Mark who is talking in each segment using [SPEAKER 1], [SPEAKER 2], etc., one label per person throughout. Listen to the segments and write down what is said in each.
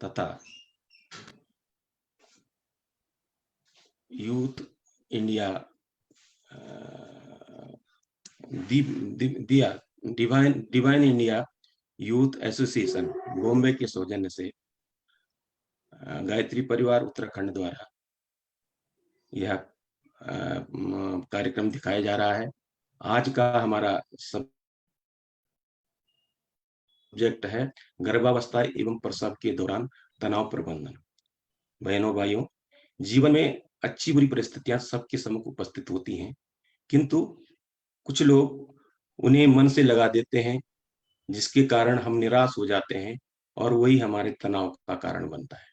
[SPEAKER 1] तथा youth India दिया divine India youth association Bombay के सौजन्य से गायत्री परिवार उत्तराखंड द्वारा यह कार्यक्रम दिखाया जा रहा है। आज का हमारा सब्जेक्ट है गर्भावस्था एवं प्रसव के दौरान तनाव प्रबंधन। बहनों भाइयों, जीवन में अच्छी बुरी परिस्थितियां सबके सम्मुख उपस्थित होती हैं, किंतु कुछ लोग उन्हें मन से लगा देते हैं, जिसके कारण हम निराश हो जाते हैं और वही हमारे तनाव का कारण बनता है।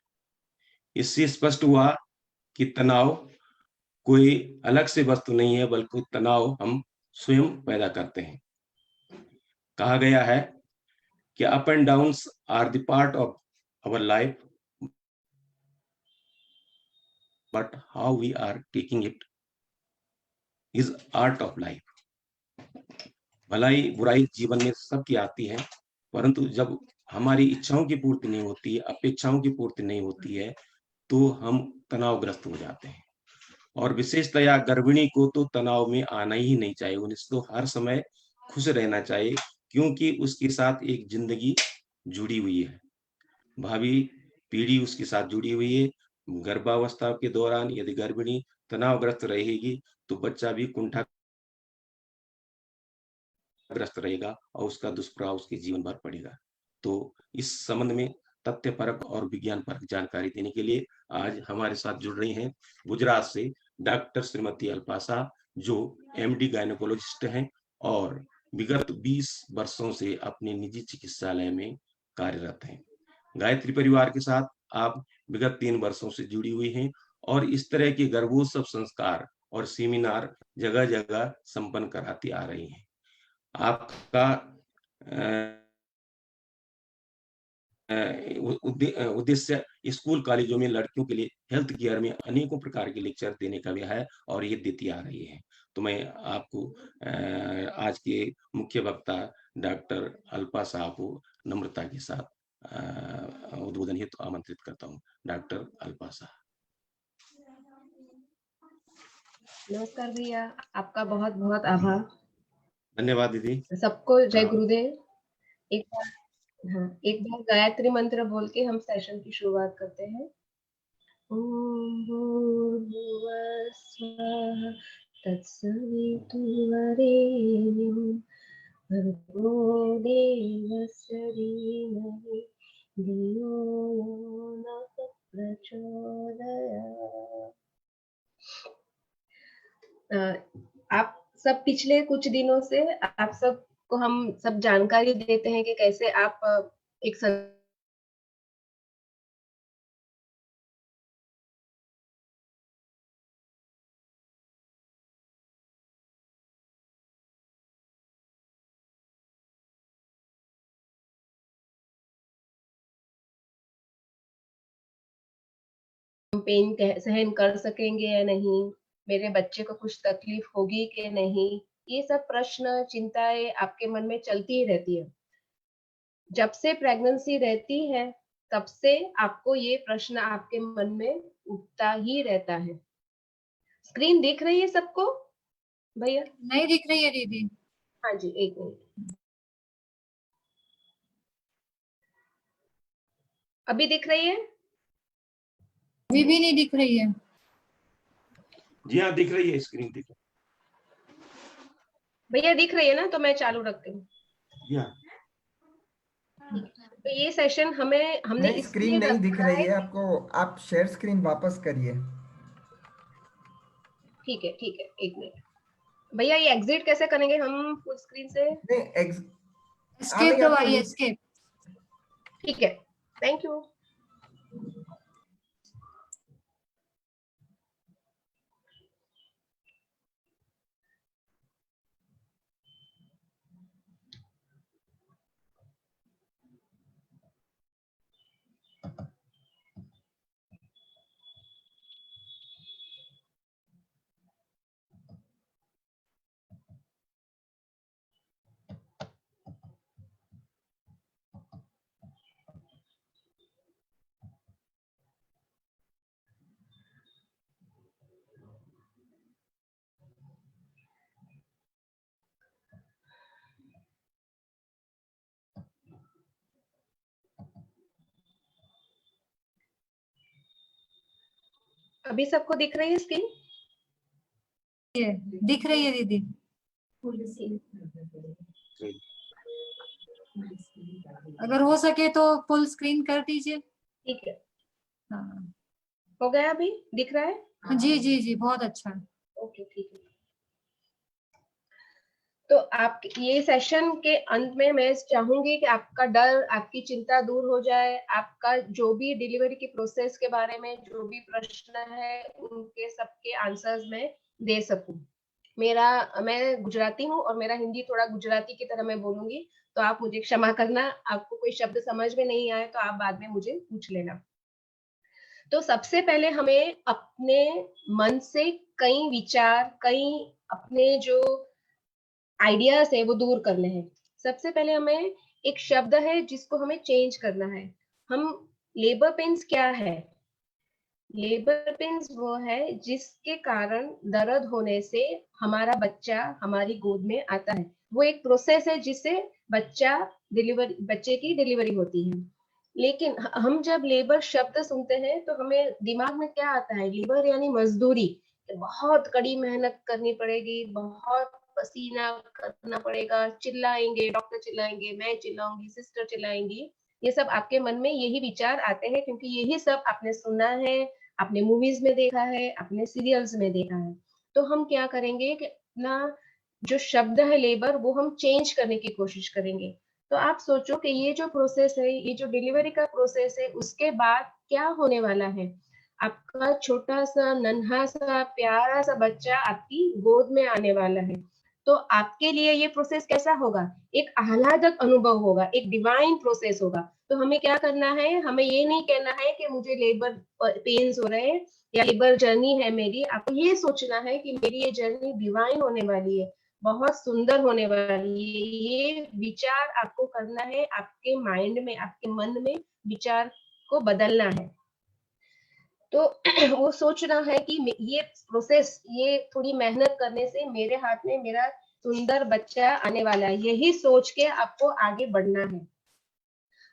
[SPEAKER 1] इससे स्पष्ट हुआ कि तनाव कोई अलग से वस्तु नहीं है, बल्कि तनाव हम स्वयं पैदा करते हैं। कहा गया है कि up and downs are the part of our life, but how we are taking it is art of life. भलाई बुराई जीवन में सबकी आती है, परंतु जब हमारी इच्छाओं की पूर्ति नहीं होती है, अपेक्षाओं की पूर्ति नहीं होती है, तो हम तनावग्रस्त हो जाते हैं। और विशेषतया गर्भिणी को तो तनाव में आना ही नहीं चाहिए, उन्हें तो हर समय खुश रहना चाहिए, क्योंकि उसके साथ एक जिंदगी जुड़ी हुई है, भावी पीढ़ी उसके साथ जुड़ी हुई है। गर्भावस्था के दौरान यदि गर्भिणी तनावग्रस्त रहेगी तो बच्चा भी कुंठाग्रस्त रहेगा और उसका दुष्प्रभाव उसके जीवन भर पड़ेगा। तो इस संबंध में तथ्यपरक और विज्ञान परक जानकारी देने के लिए आज हमारे साथ जुड़ रही हैं गुजरात से डॉक्टर श्रीमती अल्पाशा, जो एमडी गायनेकोलॉजिस्ट हैं और विगत 20 वर्षों से अपने निजी चिकित्सालय में कार्यरत हैं। गायत्री परिवार के साथ आप विगत 3 वर्षों से जुड़ी हुई हैं और इस तरह के गर्भोत्सव संस्कार और सेमिनार जगह जगह संपन्न कराती आ रही हैं। आपका उद्देश्य स्कूल कॉलेजों में लड़कियों के लिए हेल्थ केयर में अनेकों प्रकार के लेक्चर देने का भी है और ये देती आ रही है। तो मैं आपको आज के मुख्य वक्ता डॉक्टर अल्पा साहब को नम्रता के साथ उद्बोधन हेतु आमंत्रित करता हूँ। डॉक्टर अल्पा साहब।
[SPEAKER 2] नमस्कार भैया, आपका बहुत बहुत आभार।
[SPEAKER 1] धन्यवाद दीदी।
[SPEAKER 2] सबको जय गुरुदेव। एक बार गायत्री मंत्र बोल के हम सेशन की शुरुआत करते हैं। ओम भूर्भुवः स्वः तत्सवितुर्वरेण्यं भर्गो देवस्य धीमहि धियो यो नः प्रचोदयात्। आप सब पिछले कुछ दिनों से आप सबको हम सब जानकारी देते हैं कि कैसे आप एक पेन सहन कर सकेंगे या नहीं, मेरे बच्चे को कुछ तकलीफ होगी कि नहीं, ये सब प्रश्न चिंताएं आपके मन में चलती ही रहती है। जब से प्रेगनेंसी रहती है तब से आपको ये प्रश्न आपके मन में उठता ही रहता है। स्क्रीन दिख रही है सबको भैया?
[SPEAKER 3] नहीं दिख रही है दीदी।
[SPEAKER 2] हाँ जी, एक मिनट। अभी दिख रही है?
[SPEAKER 3] अभी भी नहीं दिख रही है।
[SPEAKER 1] जी हाँ, दिख रही है, स्क्रीन दिख रही
[SPEAKER 2] भैया दिख रही है ना? तो मैं चालू रखती हूँ। तो ये सेशन हमने
[SPEAKER 4] स्क्रीन नहीं दिख रही है आपको, आप शेयर स्क्रीन वापस करिए।
[SPEAKER 2] ठीक है, एक मिनट भैया। ये एग्जिट कैसे करेंगे हम फुल स्क्रीन से?
[SPEAKER 3] एस्केप दबाइए, एस्केप।
[SPEAKER 2] ठीक है, थैंक यू। अभी सबको दिख रही है स्क्रीन?
[SPEAKER 3] ये दिख रही है दीदी। अगर हो सके तो फुल स्क्रीन कर दीजिए।
[SPEAKER 2] ठीक है,
[SPEAKER 3] हाँ
[SPEAKER 2] हो गया, अभी दिख रहा है?
[SPEAKER 3] जी जी जी, बहुत अच्छा।
[SPEAKER 2] ओके, ठीक है। तो आप ये सेशन के अंत में मैं चाहूंगी कि आपका डर, आपकी चिंता दूर हो जाए, आपका जो भी डिलीवरी की प्रोसेस के बारे में जो भी प्रश्न है उनके सबके आंसर्स मैं दे सकूं। मैं गुजराती हूँ और मेरा हिंदी थोड़ा गुजराती की तरह मैं बोलूंगी, तो आप मुझे क्षमा करना। आपको कोई शब्द समझ में नहीं आए तो आप बाद में मुझे पूछ लेना। तो सबसे पहले हमें अपने मन से कई विचार, कई अपने जो आइडियाज है वो दूर करने हैं। सबसे पहले हमें एक शब्द है जिसको हमें चेंज करना है। हम लेबर पेन्स क्या है? लेबर पेन्स वो है जिसके कारण दर्द होने से हमारा बच्चा हमारी गोद में आता है। वो एक प्रोसेस है जिससे बच्चे की डिलीवरी होती है। लेकिन हम जब लेबर शब्द सुनते हैं तो हमें दिमाग में क्या आता है? लेबर यानी मजदूरी, बहुत कड़ी मेहनत करनी पड़ेगी, बहुत पसीना करना पड़ेगा, चिल्लाएंगे, डॉक्टर चिल्लाएंगे, मैं चिल्लाऊंगी, सिस्टर चिल्लाएंगी। ये सब आपके मन में यही विचार आते हैं क्योंकि यही सब आपने सुना है, आपने मूवीज में देखा है, आपने सीरियल्स में देखा है। तो हम क्या करेंगे कि अपना जो शब्द है लेबर वो हम चेंज करने की कोशिश करेंगे। तो आप सोचो कि ये जो प्रोसेस है, ये जो डिलीवरी का प्रोसेस है, उसके बाद क्या होने वाला है? आपका छोटा सा नन्हा सा प्यारा सा बच्चा आपकी गोद में आने वाला है। तो आपके लिए ये प्रोसेस कैसा होगा? एक आह्लादक अनुभव होगा, एक डिवाइन प्रोसेस होगा। तो हमें क्या करना है? हमें ये नहीं कहना है कि मुझे लेबर पेन्स हो रहे हैं या लेबर जर्नी है मेरी। आपको ये सोचना है कि मेरी ये जर्नी डिवाइन होने वाली है, बहुत सुंदर होने वाली है। ये विचार आपको करना है, आपके माइंड में, आपके मन में विचार को बदलना है। तो वो सोचना है कि ये प्रोसेस, ये थोड़ी मेहनत करने से मेरे हाथ में मेरा सुंदर बच्चा आने वाला है, यही सोच के आपको आगे बढ़ना है।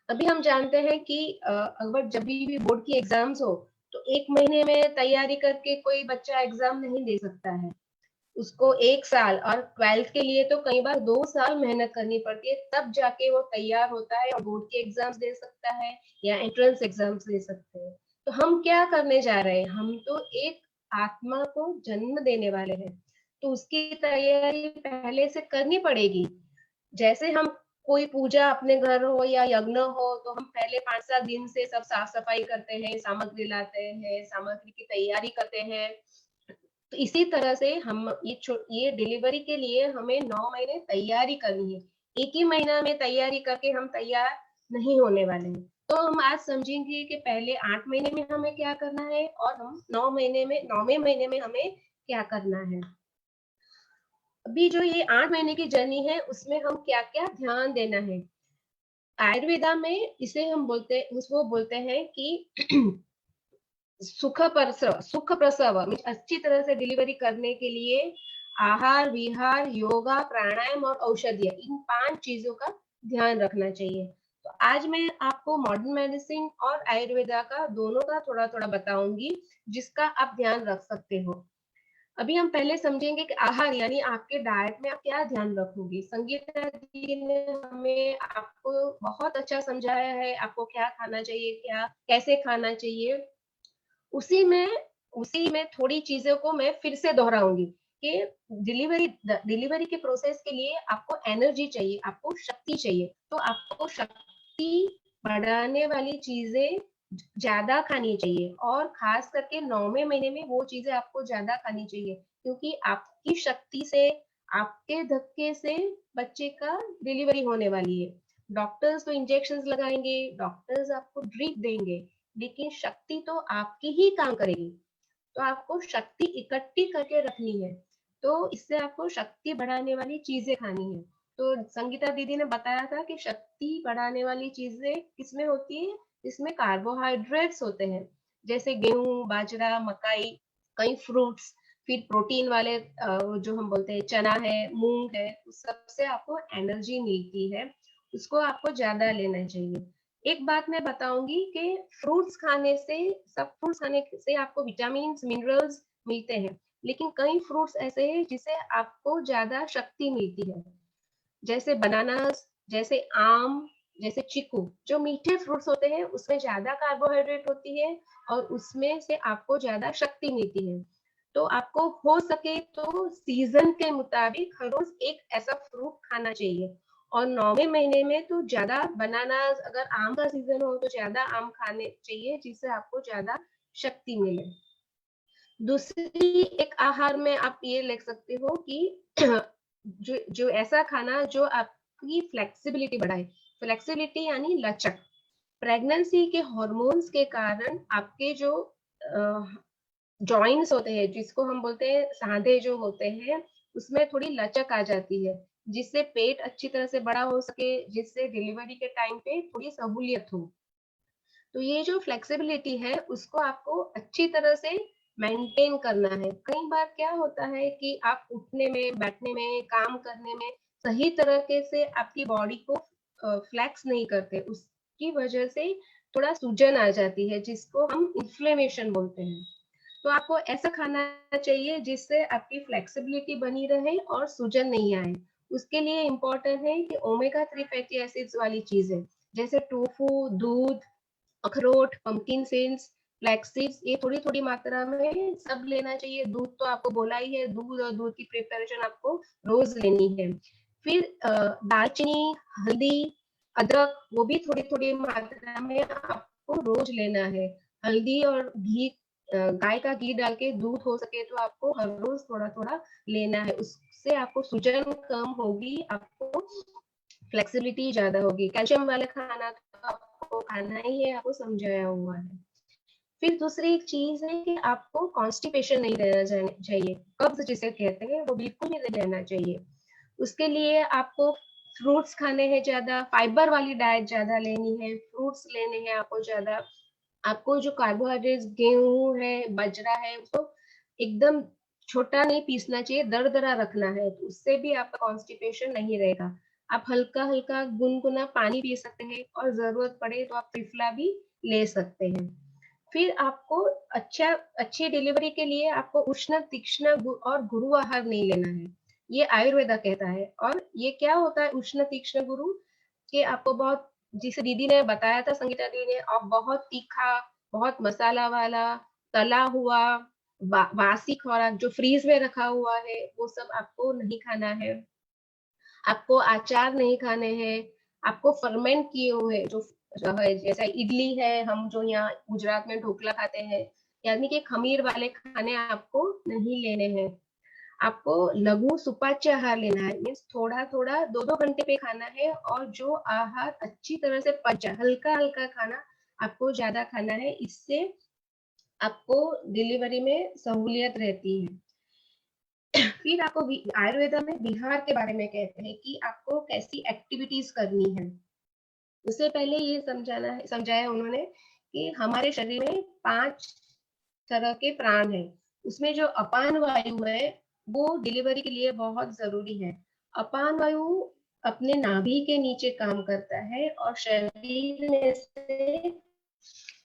[SPEAKER 2] अभी हम जानते हैं कि अगर जब भी बोर्ड की एग्जाम्स हो तो 1 महीने में तैयारी करके कोई बच्चा एग्जाम नहीं दे सकता है। उसको 1 साल, और 12th के लिए तो कई बार 2 साल मेहनत करनी पड़ती है, तब जाके वो तैयार होता है और बोर्ड के एग्जाम्स दे सकता है या एंट्रेंस एग्जाम्स दे सकते हैं। तो हम क्या करने जा रहे हैं? हम तो एक आत्मा को जन्म देने वाले हैं, तो उसकी तैयारी पहले से करनी पड़ेगी। जैसे हम कोई पूजा अपने घर हो या यज्ञ हो तो हम पहले 5-7 दिन से सब साफ सफाई करते हैं, सामग्री लाते हैं, सामग्री की तैयारी करते हैं। तो इसी तरह से हम ये डिलीवरी के लिए हमें 9 महीने तैयारी करनी है। एक ही महीना में तैयारी करके हम तैयार नहीं होने वाले हैं। तो हम आज समझेंगे कि पहले 8 महीने में हमें क्या करना है और हम 9वें महीने में हमें क्या करना है। अभी जो ये 8 महीने की जर्नी है उसमें हम क्या क्या ध्यान देना है? आयुर्वेदा में इसे हम उसको बोलते हैं कि सुख प्रसव, अच्छी तरह से डिलीवरी करने के लिए आहार विहार, योगा, प्राणायाम और औषधियां, इन 5 चीजों का ध्यान रखना चाहिए। तो आज मैं आपको मॉडर्न मेडिसिन और आयुर्वेदा का दोनों का थोड़ा थोड़ा बताऊंगी जिसका आप ध्यान रख सकते हो। अभी हम पहले समझेंगे कि आहार यानी आपके डाइट में आप क्या ध्यान रखोगे। संगीता जी ने हमें आपको बहुत अच्छा समझाया है, आपको क्या खाना चाहिए, क्या कैसे खाना चाहिए। उसी में उसी में थोड़ी चीजों को मैं फिर से दोहराऊंगी कि डिलीवरी के प्रोसेस के लिए आपको एनर्जी चाहिए, आपको शक्ति चाहिए। तो आपको शक्ति बढ़ाने वाली चीजें ज्यादा खानी चाहिए और खास करके 9वें महीने में वो चीजें आपको ज्यादा खानी चाहिए क्योंकि आपकी शक्ति से, आपके धक्के से बच्चे का डिलीवरी होने वाली है। डॉक्टर्स तो इंजेक्शंस लगाएंगे, डॉक्टर्स आपको ड्रिप देंगे, लेकिन शक्ति तो आपकी ही काम करेगी। तो आपको शक्ति इकट्ठी करके रखनी है। तो इससे आपको शक्ति बढ़ाने वाली चीजें खानी है। तो संगीता दीदी ने बताया था कि शक्ति बढ़ाने वाली चीजें किसमें होती है? इसमें कार्बोहाइड्रेट्स होते हैं, जैसे गेहूं, बाजरा, मकाई, कई फ्रूट्स, फिर प्रोटीन वाले जो हम बोलते हैं चना है, मूंग है, उस सबसे आपको एनर्जी मिलती है। उसको आपको ज्यादा लेना चाहिए। एक बात मैं बताऊंगी कि फ्रूट्स खाने से, सब फ्रूट्स खाने से आपको विटामिन मिनरल्स मिलते हैं, लेकिन कई फ्रूट्स ऐसे हैं जिससे आपको ज्यादा शक्ति मिलती है, जैसे बनानास, जैसे आम, जैसे चीकू। जो मीठे फ्रूट्स होते हैं उसमें ज्यादा कार्बोहाइड्रेट होती है और उसमें से आपको ज्यादा शक्ति मिलती है। तो आपको हो सके तो सीजन के मुताबिक हर रोज एक ऐसा फ्रूट खाना चाहिए, और 9वें महीने में तो ज्यादा बनाना, अगर आम का सीजन हो तो ज्यादा आम खाने चाहिए जिससे आपको ज्यादा शक्ति मिले। दूसरी एक आहार में आप ये ले सकते हो कि जो जो ऐसा खाना जो आपकी फ्लेक्सिबिलिटी बढ़ाए। फ्लेक्सिबिलिटी यानी लचक। प्रेगनेंसी के हॉर्मोन्स के कारण आपके जो जॉइंट्स होते हैं, जिसको हम बोलते हैं सांधे जो होते हैं, उसमें थोड़ी लचक आ जाती है, जिससे पेट अच्छी तरह से बड़ा हो सके, जिससे डिलीवरी के टाइम पे थोड़ी सहूलियत हो। तो ये जो फ्लेक्सिबिलिटी है उसको आपको अच्छी तरह से मेंटेन करना है। कई बार क्या होता है कि आप उठने में, बैठने में, काम करने में सही तरीके से आपकी बॉडी को फ्लेक्स नहीं करते, उसकी वजह से थोड़ा सूजन आ जाती है, जिसको हम इन्फ्लेमेशन बोलते हैं। तो आपको ऐसा खाना चाहिए जिससे आपकी फ्लेक्सिबिलिटी बनी रहे और सूजन नहीं आए। उसके लिए इम्पोर्टेंट है कि ओमेगा 3 फैटी एसिड्स वाली चीजें, जैसे टोफू, दूध, अखरोट, पंपकिन सीड्स, फ्लैक्स सीड्स, ये थोड़ी थोड़ी मात्रा में सब लेना चाहिए। दूध तो आपको बोला ही है, दूध और दूध की प्रिपरेशन आपको रोज लेनी है। फिर दालचीनी, हल्दी, अदरक, वो भी थोड़ी थोड़ी मात्रा में आपको रोज लेना है। हल्दी और घी, गाय का घी डाल के दूध हो सके तो आपको हर रोज थोड़ा थोड़ा लेना है, उससे आपको सूजन कम होगी, आपको फ्लेक्सिबिलिटी ज्यादा होगी। कैल्शियम वाला खाना तो आपको खाना ही है, आपको समझाया हुआ है। फिर दूसरी एक चीज है कि आपको कॉन्स्टिपेशन नहीं रहना चाहिए, कब्ज जिसे कहते हैं वो बिल्कुल नहीं रहना चाहिए। उसके लिए आपको फ्रूट्स खाने हैं ज्यादा, फाइबर वाली डाइट ज्यादा लेनी है, फ्रूट्स लेने हैं आपको ज्यादा। आपको जो कार्बोहाइड्रेट, गेहूं है, बजरा है, उसको एकदम छोटा नहीं पीसना चाहिए, दरदरा रखना है, तो उससे भी आपका कॉन्स्टिपेशन नहीं रहेगा। आप हल्का हल्का गुनगुना पानी पी सकते हैं, और जरूरत पड़े तो आप त्रिफला भी ले सकते हैं। फिर आपको अच्छी डिलीवरी के लिए आपको उष्ण, तीक्ष्ण और गुरु आहार नहीं लेना है, ये आयुर्वेदा कहता है। और ये क्या होता है उष्ण, तीक्ष्ण, गुरु, कि आपको बहुत, जिसे दीदी ने बताया था, संगीता दीदी ने, और बहुत तीखा, बहुत मसाला वाला, तला हुआ, बासी खुराक जो फ्रीज में रखा हुआ है, वो सब आपको नहीं खाना है। आपको अचार नहीं खाने हैं। आपको फर्मेंट किए हुए जो है, जैसा इडली है, हम जो यहाँ गुजरात में ढोकला खाते हैं, यानी कि खमीर वाले खाने आपको नहीं लेने हैं। आपको लघु सुपाच्य आहार लेना है, मीन्स थोड़ा थोड़ा 2-2 घंटे पे खाना है, और जो आहार अच्छी तरह से पच जाए, हल्का हल्का खाना आपको ज्यादा खाना है, इससे आपको डिलीवरी में सहूलियत रहती है। फिर आपको आयुर्वेदा में विहार के बारे में कहते हैं कि आपको कैसी एक्टिविटीज करनी है। उससे पहले ये समझाया उन्होंने कि हमारे शरीर में 5 तरह के प्राण है। उसमें जो अपान वायु है वो डिलीवरी के लिए बहुत जरूरी है। अपान वायु अपने नाभि के नीचे काम करता है, और शरीर में से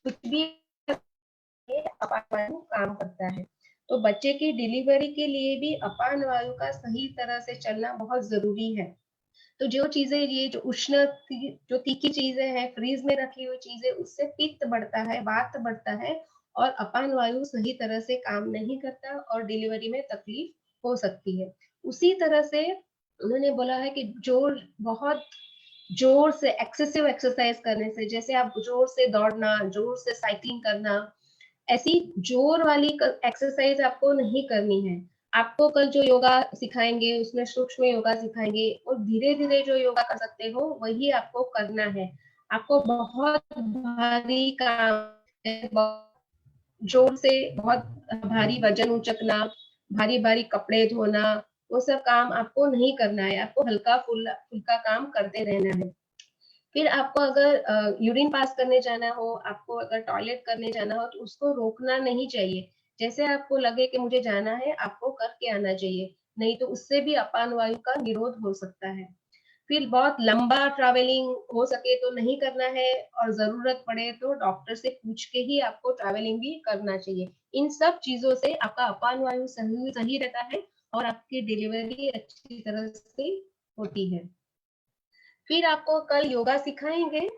[SPEAKER 2] कुछ भी अपान वायु काम करता है। तो बच्चे की डिलीवरी के लिए भी अपान वायु का सही तरह से चलना बहुत जरूरी है। तो जो चीजें, ये जो उष्ण, जो तीखी चीजें हैं, फ्रीज में रखी हुई चीजें, उससे पित्त बढ़ता है, वात बढ़ता है, और अपान वायु सही तरह से काम नहीं करता, और डिलीवरी में तकलीफ हो सकती है। उसी तरह से उन्होंने बोला है कि बहुत जोर से एक्सेसिव एक्सरसाइज करने से, जैसे आप जोर से दौड़ना, जोर से साइकिलिंग करना, ऐसी जोर वाली एक्सरसाइज आपको नहीं करनी है। आपको कल जो योगा सिखाएंगे उसमें सूक्ष्म योगा सिखाएंगे, और धीरे धीरे जो योगा कर सकते हो वही आपको करना है। आपको बहुत भारी काम, जोर से बहुत भारी वजन उचकना, भारी भारी कपड़े धोना, वो सब काम आपको नहीं करना है। आपको हल्का फुल्का काम करते रहना है। फिर आपको अगर यूरिन पास करने जाना हो, आपको अगर टॉयलेट करने जाना हो, तो उसको रोकना नहीं चाहिए। जैसे आपको लगे कि मुझे जाना है, आपको करके आना चाहिए, नहीं तो उससे भी अपान वायु का निरोध हो सकता है। फिर बहुत लंबा ट्रैवलिंग हो सके तो नहीं करना है, और जरूरत पड़े तो डॉक्टर से पूछ के ही आपको ट्रैवलिंग भी करना चाहिए। इन सब चीजों से आपका अपान वायु सही सही रहता है और आपकी डिलीवरी अच्छी तरह से होती है। फिर आपको कल योगा सिखाएंगे।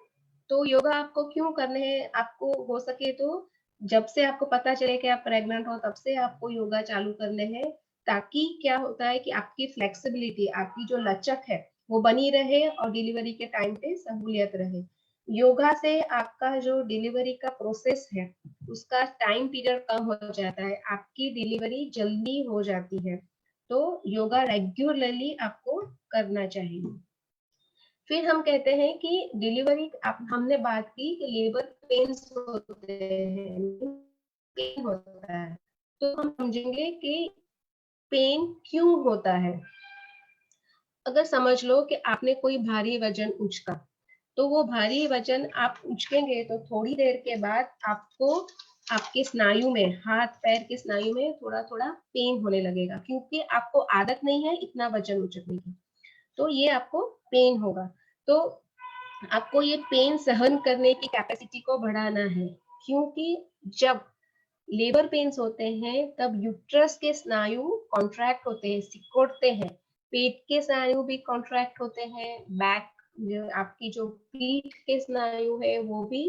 [SPEAKER 2] तो योगा आपको क्यों करने हैं, आपको हो सके तो जब से आपको पता चले कि आप प्रेग्नेंट हो तब से आपको योगा चालू करने हैं, ताकि क्या होता है कि आपकी फ्लेक्सिबिलिटी, आपकी जो लचक है वो बनी रहे और डिलीवरी के टाइम पे सहूलियत रहे। योगा से आपका जो डिलीवरी का प्रोसेस है उसका टाइम पीरियड कम हो जाता है, आपकी डिलीवरी जल्दी हो जाती है। तो योगा रेगुलरली आपको करना चाहिए। फिर हम कहते हैं कि डिलीवरी, आप हमने बात की कि लेबर पेन्स होते हैं, पेन होता है, तो हम समझेंगे कि पेन क्यों होता है। अगर समझ लो कि आपने कोई भारी वजन उचका, तो वो भारी वजन आप उचकेंगे तो थोड़ी देर के बाद आपको आपके स्नायु में, हाथ पैर के स्नायु में थोड़ा थोड़ा पेन होने लगेगा, क्योंकि आपको आदत नहीं है इतना वजन उचकने की। तो ये आपको पेन होगा। तो आपको ये पेन सहन करने की कैपेसिटी को बढ़ाना है, क्योंकि जब लेबर पेन्स होते हैं तब यूट्रस के स्नायु कॉन्ट्रैक्ट होते हैं, सिकुड़ते हैं, पेट के स्नायु भी कॉन्ट्रैक्ट होते हैं, बैक आपकी जो पीठ के स्नायु है वो भी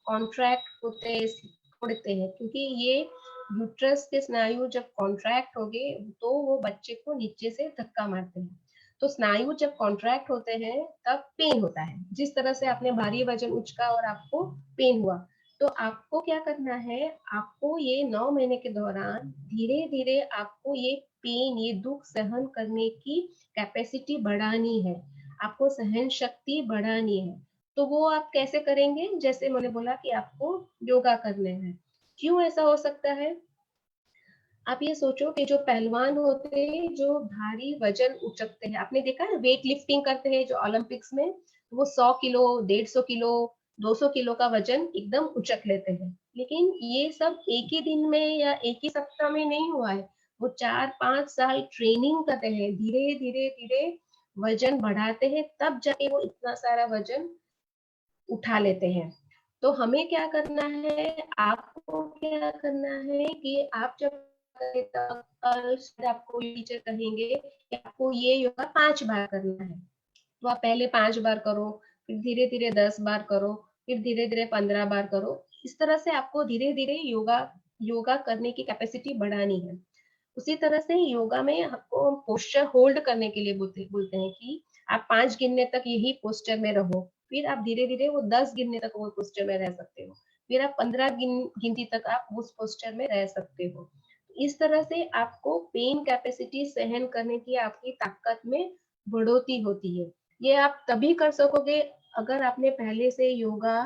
[SPEAKER 2] कॉन्ट्रैक्ट होते हैं, सिकुड़ते हैं, क्योंकि ये यूट्रस के स्नायु जब कॉन्ट्रैक्ट हो गए तो वो बच्चे को नीचे से धक्का मारते हैं। तो स्नायु जब कॉन्ट्रैक्ट होते हैं तब पेन होता है। जिस तरह से आपने भारी वजन उचका और आपको पेन हुआ, तो आपको क्या करना है, आपको ये 9 महीने के दौरान धीरे धीरे आपको ये पेन, ये दुख सहन करने की कैपेसिटी बढ़ानी है, आपको सहन शक्ति बढ़ानी है। तो वो आप कैसे करेंगे, जैसे मैंने बोला कि आपको योगा करने हैं। क्यों ऐसा हो सकता है, आप ये सोचो कि जो पहलवान होते हैं जो भारी वजन उचकते हैं, आपने देखा है वेट लिफ्टिंग करते हैं जो ओलंपिक्स में, वो 100 किलो, 150 किलो, 200 किलो का वजन एकदम उचक लेते हैं। लेकिन ये सब एक ही दिन में या एक ही सप्ताह में नहीं हुआ है, वो 4-5 साल ट्रेनिंग करते हैं, धीरे धीरे धीरे वजन बढ़ाते हैं, तब जाके वो इतना सारा वजन उठा लेते हैं। तो हमें क्या करना है, आपको क्या करना है कि आप जब आपको टीचर कहेंगे कि आपको ये योगा 5 बार करना है, तो आप पहले 5 बार करो, फिर धीरे धीरे 10 बार करो, फिर धीरे धीरे 15 बार करो। इस तरह से आपको धीरे धीरे योगा योगा करने की कैपेसिटी बढ़ानी है। उसी तरह से योगा में आपको पोस्चर होल्ड करने के लिए बोलते बोलते हैं कि आप 5 गिनने तक यही पोस्चर में रहो, फिर आप धीरे धीरे वो 10 गिनने तक वो पोस्चर में रह सकते हो, फिर आप 15 गिनती तक आप उस पोस्चर में रह सकते हो। इस तरह से आपको पेन कैपेसिटी सहन करने की आपकी ताकत में बढ़ोतरी होती है। ये आप तभी कर सकोगे अगर आपने पहले से योगा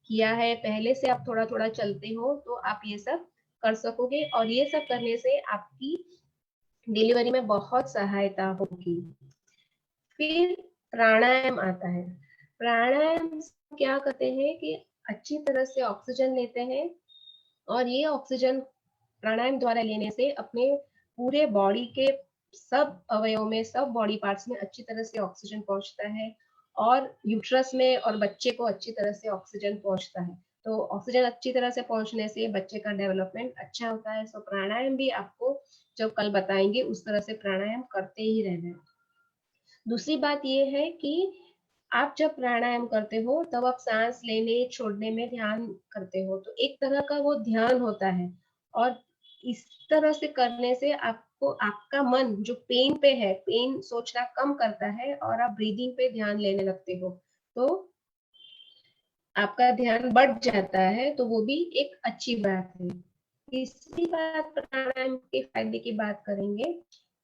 [SPEAKER 2] किया है, पहले से आप थोड़ा थोड़ा चलते हो, तो आप ये सब कर सकोगे, और ये सब करने से आपकी डिलीवरी में बहुत सहायता होगी। फिर प्राणायाम आता है। प्राणायाम क्या करते हैं कि अच्छी तरह से ऑक्सीजन लेते हैं, और ये ऑक्सीजन प्राणायाम द्वारा लेने से अपने पूरे बॉडी के सब अवयवों में, सब बॉडी पार्ट्स में अच्छी तरह से ऑक्सीजन पहुंचता है, और यूट्रस में और बच्चे को अच्छी तरह से ऑक्सीजन पहुंचता है। तो ऑक्सीजन अच्छी तरह से पहुंचने से बच्चे का डेवलपमेंट अच्छा होता है। सो प्राणायाम भी आपको जो कल बताएंगे उस तरह से प्राणायाम करते ही रहना है। दूसरी बात ये है कि आप जब प्राणायाम करते हो तब आप सांस लेने छोड़ने में ध्यान करते हो, तो एक तरह का वो ध्यान होता है, और इस तरह से करने से आपको आपका मन जो पेन पे है, पेन सोचना कम करता है, और आप ब्रीदिंग पे ध्यान लेने लगते हो, तो आपका ध्यान बढ़ जाता है, तो वो भी एक अच्छी बात है। तीसरी बात प्राणायाम के फायदे की बात करेंगे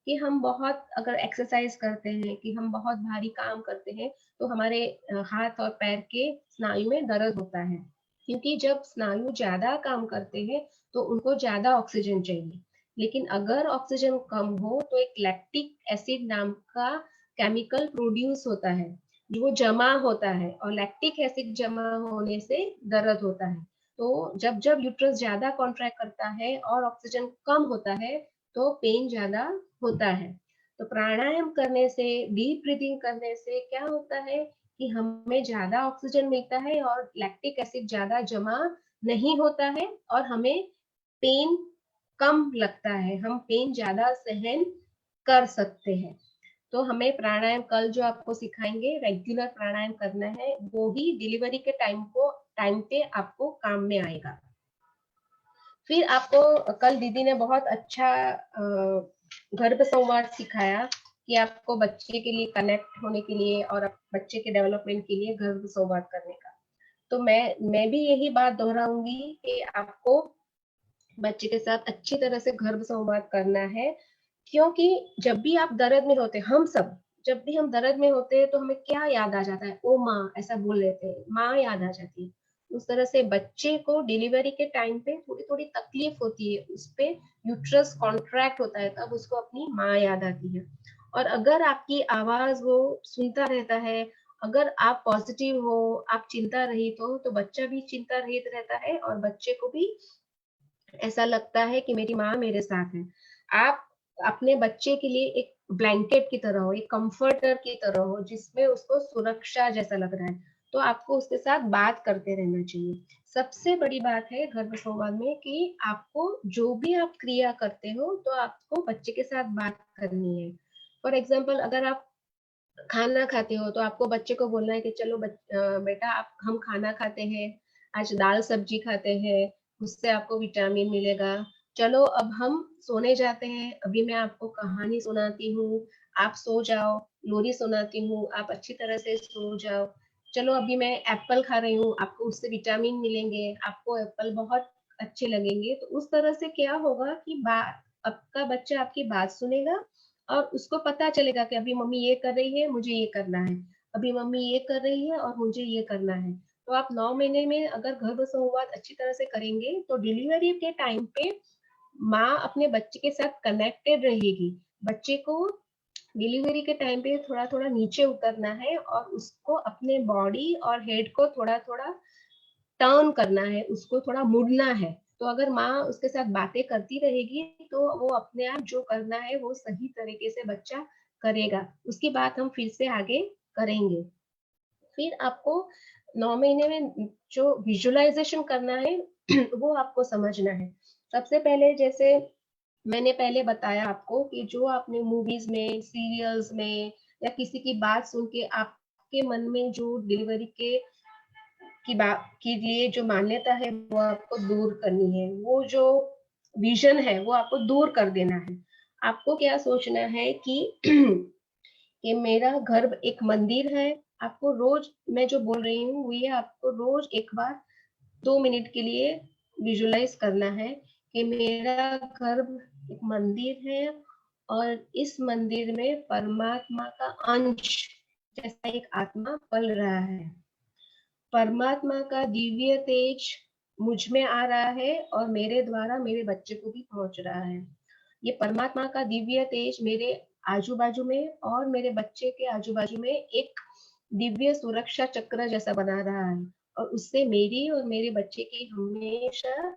[SPEAKER 2] कि हम बहुत अगर एक्सरसाइज करते हैं, कि हम बहुत भारी काम करते हैं, तो हमारे हाथ और पैर के स्नायु में दर्द होता है, क्योंकि जब स्नायु ज्यादा काम करते हैं तो उनको ज्यादा ऑक्सीजन चाहिए। लेकिन अगर ऑक्सीजन कम हो तो एक लैक्टिक एसिड नाम का केमिकल प्रोड्यूस होता है, जो वो जमा होता है, और लैक्टिक एसिड जमा होने से दर्द होता है। तो जब जब यूट्रस ज्यादा कॉन्ट्रैक्ट करता है और ऑक्सीजन कम होता है तो पेन ज्यादा होता है। तो प्राणायाम करने से, डीप ब्रीथिंग करने से क्या होता है कि हमें ज्यादा ऑक्सीजन मिलता है और लैक्टिक एसिड ज्यादा जमा नहीं होता है और हमें पेन कम लगता है, हम पेन ज्यादा सहन कर सकते हैं। तो हमें प्राणायाम कल जो आपको सिखाएंगे, रेगुलर प्राणायाम करना है, वो ही डिलीवरी के टाइम पे आपको काम में आएगा। फिर आपको कल दीदी ने बहुत अच्छा गर्भ संवाद सिखाया कि आपको बच्चे के लिए कनेक्ट होने के लिए और बच्चे के डेवलपमेंट के लिए गर्भ संवाद करने का। तो मैं भी यही बात दोहराऊंगी कि आपको बच्चे के साथ अच्छी तरह से गर्भ संवाद करना है, क्योंकि जब भी आप दर्द में होते, हम सब जब भी हम दर्द में होते हैं तो हमें क्या याद आ जाता है, ओ माँ, ऐसा बोल लेते हैं, माँ याद आ जाती है। उस तरह से बच्चे को डिलीवरी के टाइम पे थोड़ी थोड़ी तकलीफ होती है, उस पे यूट्रस कॉन्ट्रैक्ट होता है, तब उसको अपनी माँ याद आती है। और अगर आपकी आवाज वो सुनता रहता है, अगर आप पॉजिटिव हो, आप चिंता रहित हो, तो बच्चा भी चिंता रहित रहता है और बच्चे को भी ऐसा लगता है कि मेरी माँ मेरे साथ है। आप अपने बच्चे के लिए एक ब्लैंकेट की तरह हो, एक कंफर्टर की तरह हो, जिसमें उसको सुरक्षा जैसा लग रहा है। तो आपको उसके साथ बात करते रहना चाहिए। सबसे बड़ी बात है गर्भ संवाद में कि आपको जो भी आप क्रिया करते हो, तो आपको बच्चे के साथ बात करनी है। फॉर एग्जाम्पल, अगर आप खाना खाते हो तो आपको बच्चे को बोलना है कि चलो बेटा, आप हम खाना खाते हैं, आज दाल सब्जी खाते हैं, उससे आपको विटामिन मिलेगा। चलो अब हम सोने जाते हैं, अभी मैं आपको कहानी सुनाती हूँ, आप सो जाओ, लोरी सुनाती हूँ, आप अच्छी तरह से सो जाओ। चलो अभी मैं एप्पल खा रही हूँ, आपको उससे विटामिन मिलेंगे, आपको एप्पल बहुत अच्छे लगेंगे। तो उस तरह से क्या होगा कि बात, आपका बच्चा आपकी बात सुनेगा और उसको पता चलेगा कि अभी मम्मी ये कर रही है, मुझे ये करना है, अभी मम्मी ये कर रही है और मुझे ये करना है। तो आप 9 महीने में अगर गर्भ संवाद अच्छी तरह से करेंगे तो डिलीवरी के टाइम पे माँ अपने बच्चे के साथ कनेक्टेड रहेगी। बच्चे को डिलीवरी के टाइम पे थोड़ा थोड़ा नीचे उतरना है और उसको अपने बॉडी और हेड को थोड़ा थोड़ा टर्न करना है, उसको थोड़ा मुड़ना है। तो अगर माँ उसके साथ बातें करती रहेगी तो वो अपने आप जो करना है वो सही तरीके से बच्चा करेगा। उसकी बात हम फिर से आगे करेंगे। फिर आपको 9 महीने में जो विजुअलाइजेशन करना है वो आपको समझना है। सबसे पहले, जैसे मैंने पहले बताया आपको कि जो आपने मूवीज में, सीरियल्स में या किसी की बात सुन के आपके मन में जो डिलीवरी की बात के लिए जो मान्यता है वो आपको दूर करनी है, वो जो विजन है वो आपको दूर कर देना है। आपको क्या सोचना है कि कि मेरा गर्भ एक मंदिर है। आपको रोज मैं जो बोल रही हूँ ये आपको रोज एक बार 2 मिनट के लिए विजुलाइज करना है कि मेरा गर्भ एक मंदिर है और इस मंदिर में परमात्मा का अंश जैसा एक आत्मा पल रहा है। परमात्मा का दिव्य तेज मुझ में आ रहा है और मेरे द्वारा मेरे बच्चे को भी पहुंच रहा है। ये परमात्मा का दिव्य तेज मेरे आजू बाजू में और मेरे बच्चे के आजू बाजू में एक दिव्य सुरक्षा चक्र जैसा बना रहा है और उससे मेरी और मेरे बच्चे की हमेशा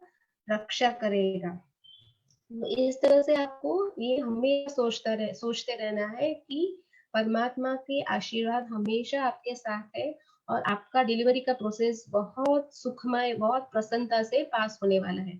[SPEAKER 2] रक्षा करेगा। तो इस तरह से आपको ये हमेशा सोचते रहना है कि परमात्मा के आशीर्वाद हमेशा आपके साथ है और आपका डिलीवरी का प्रोसेस बहुत सुखमय, बहुत प्रसन्नता से पास होने वाला है।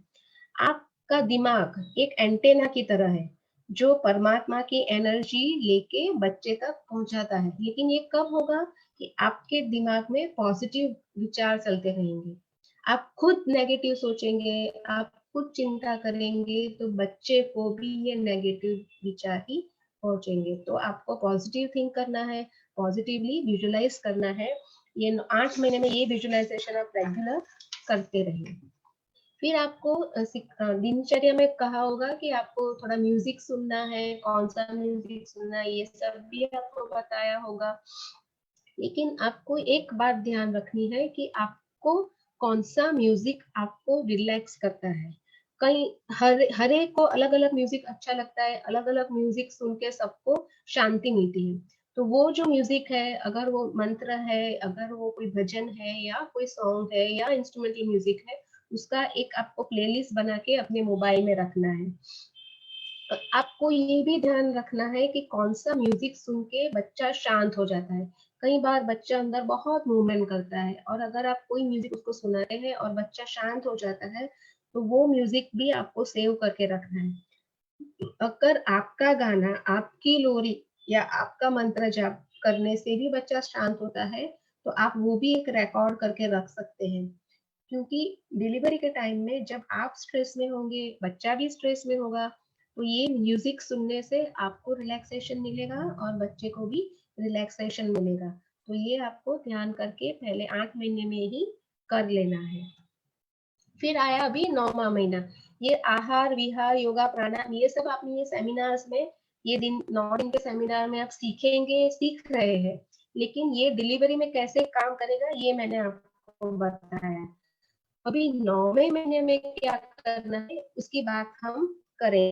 [SPEAKER 2] आपका दिमाग एक एंटेना की तरह है जो परमात्मा की एनर्जी लेके बच्चे तक पहुंचाता है। लेकिन ये कब होगा कि आपके दिमाग में पॉजिटिव विचार चलते रहेंगे, आप खुद नेगेटिव सोचेंगे, आप खुद चिंता करेंगे, तो बच्चे को भी ये नेगेटिव विचार ही पहुंचेंगे। तो आपको पॉजिटिव थिंक करना है, पॉजिटिवली विजुलाइज करना है। ये 8 महीने में ये विजुलाइजेशन आप रेगुलर करते रहिए। फिर आपको दिनचर्या में कहा होगा कि आपको थोड़ा म्यूजिक सुनना है, कौन सा म्यूजिक सुनना है ये सब भी आपको बताया होगा। लेकिन आपको एक बात ध्यान रखनी है कि आपको कौन सा म्यूजिक आपको रिलैक्स करता है। कहीं हर एक को अलग अलग म्यूजिक अच्छा लगता है, अलग अलग म्यूजिक सुन के सबको शांति मिलती है। तो वो जो म्यूजिक है, अगर वो मंत्र है, अगर वो कोई भजन है या कोई सॉन्ग है या इंस्ट्रूमेंटल म्यूजिक है, उसका एक आपको प्लेलिस्ट बना के अपने मोबाइल में रखना है। आपको ये भी ध्यान रखना है कि कौन सा म्यूजिक सुन के बच्चा शांत हो जाता है। कई बार बच्चा अंदर बहुत मूवमेंट करता है और अगर आप कोई म्यूजिक उसको सुनाते हैं और बच्चा शांत हो जाता है, तो वो म्यूजिक भी आपको सेव करके रखना है। अगर आपका गाना, आपकी लोरी या आपका मंत्र जाप करने से भी बच्चा शांत होता है, तो आप वो भी एक रिकॉर्ड करके रख सकते हैं। क्योंकि डिलीवरी के टाइम में जब आप स्ट्रेस में होंगे, बच्चा भी स्ट्रेस में होगा, तो ये म्यूजिक सुनने से आपको रिलैक्सेशन मिलेगा और बच्चे को भी रिलैक्सेशन मिलेगा। तो ये आपको ध्यान करके पहले 8 महीने में ही कर लेना है। फिर आया अभी 9वां महीना। ये आहार विहार योगा प्राणायाम ये सब आपने ये सेमिनार्स में, ये दिन 9 दिन के सेमिनार में आप सीखेंगे, सीख रहे हैं, लेकिन ये डिलीवरी में कैसे काम करेगा ये मैंने आपको बताया। अभी 9वें महीने में क्या करना है उसकी बात हम करें।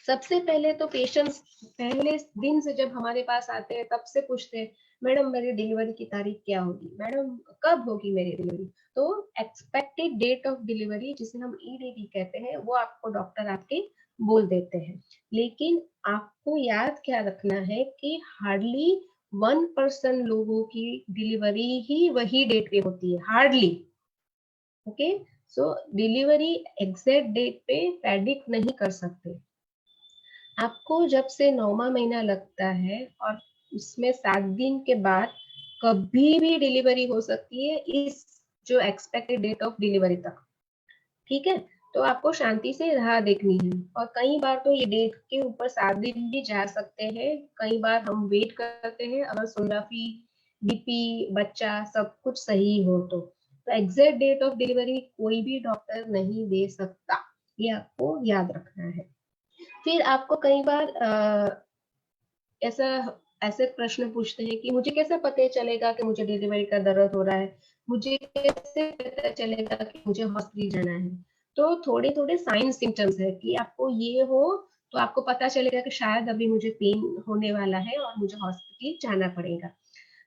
[SPEAKER 2] सबसे पहले तो पेशेंट्स पहले दिन से जब हमारे पास आते हैं तब से पूछते हैं, मैडम मेरी डिलीवरी की तारीख क्या होगी, मैडम कब होगी मेरी डिलीवरी। तो एक्सपेक्टेड डेट ऑफ डिलीवरी जिसे हम ईडीडी कहते हैं वो आपको डॉक्टर आपके बोल देते हैं। लेकिन आपको याद क्या रखना है कि हार्डली 1% लोगों की डिलीवरी ही वही डेट पे होती है, हार्डली। ओके, सो डिलीवरी एग्जैक्ट डेट पे प्रेडिक्ट नहीं कर सकते। आपको जब से 9वां महीना लगता है और उसमें 7 दिन के बाद कभी भी डिलीवरी हो सकती है इस जो एक्सपेक्टेड डेट ऑफ डिलीवरी तक। ठीक है, तो आपको शांति से राह देखनी है। और कई बार तो ये डेट के ऊपर 7 दिन भी जा सकते हैं। कई बार हम वेट करते हैं अगर सोनोग्राफी, बीपी, बच्चा सब कुछ सही हो तो एग्जैक्ट डेट ऑफ डिलीवरी कोई भी डॉक्टर नहीं दे सकता, ये आपको याद रखना है। फिर आपको कई बार ऐसा ऐसे प्रश्न पूछते हैं कि मुझे कैसे पता चलेगा कि मुझे डिलीवरी का दर्द हो रहा है, मुझे कैसे पता चलेगा कि मुझे हॉस्पिटल जाना है। तो थोड़े थोड़े साइन सिम्टम्स है कि आपको ये हो तो आपको पता चलेगा कि शायद अभी मुझे पेन होने वाला है और मुझे हॉस्पिटल जाना पड़ेगा।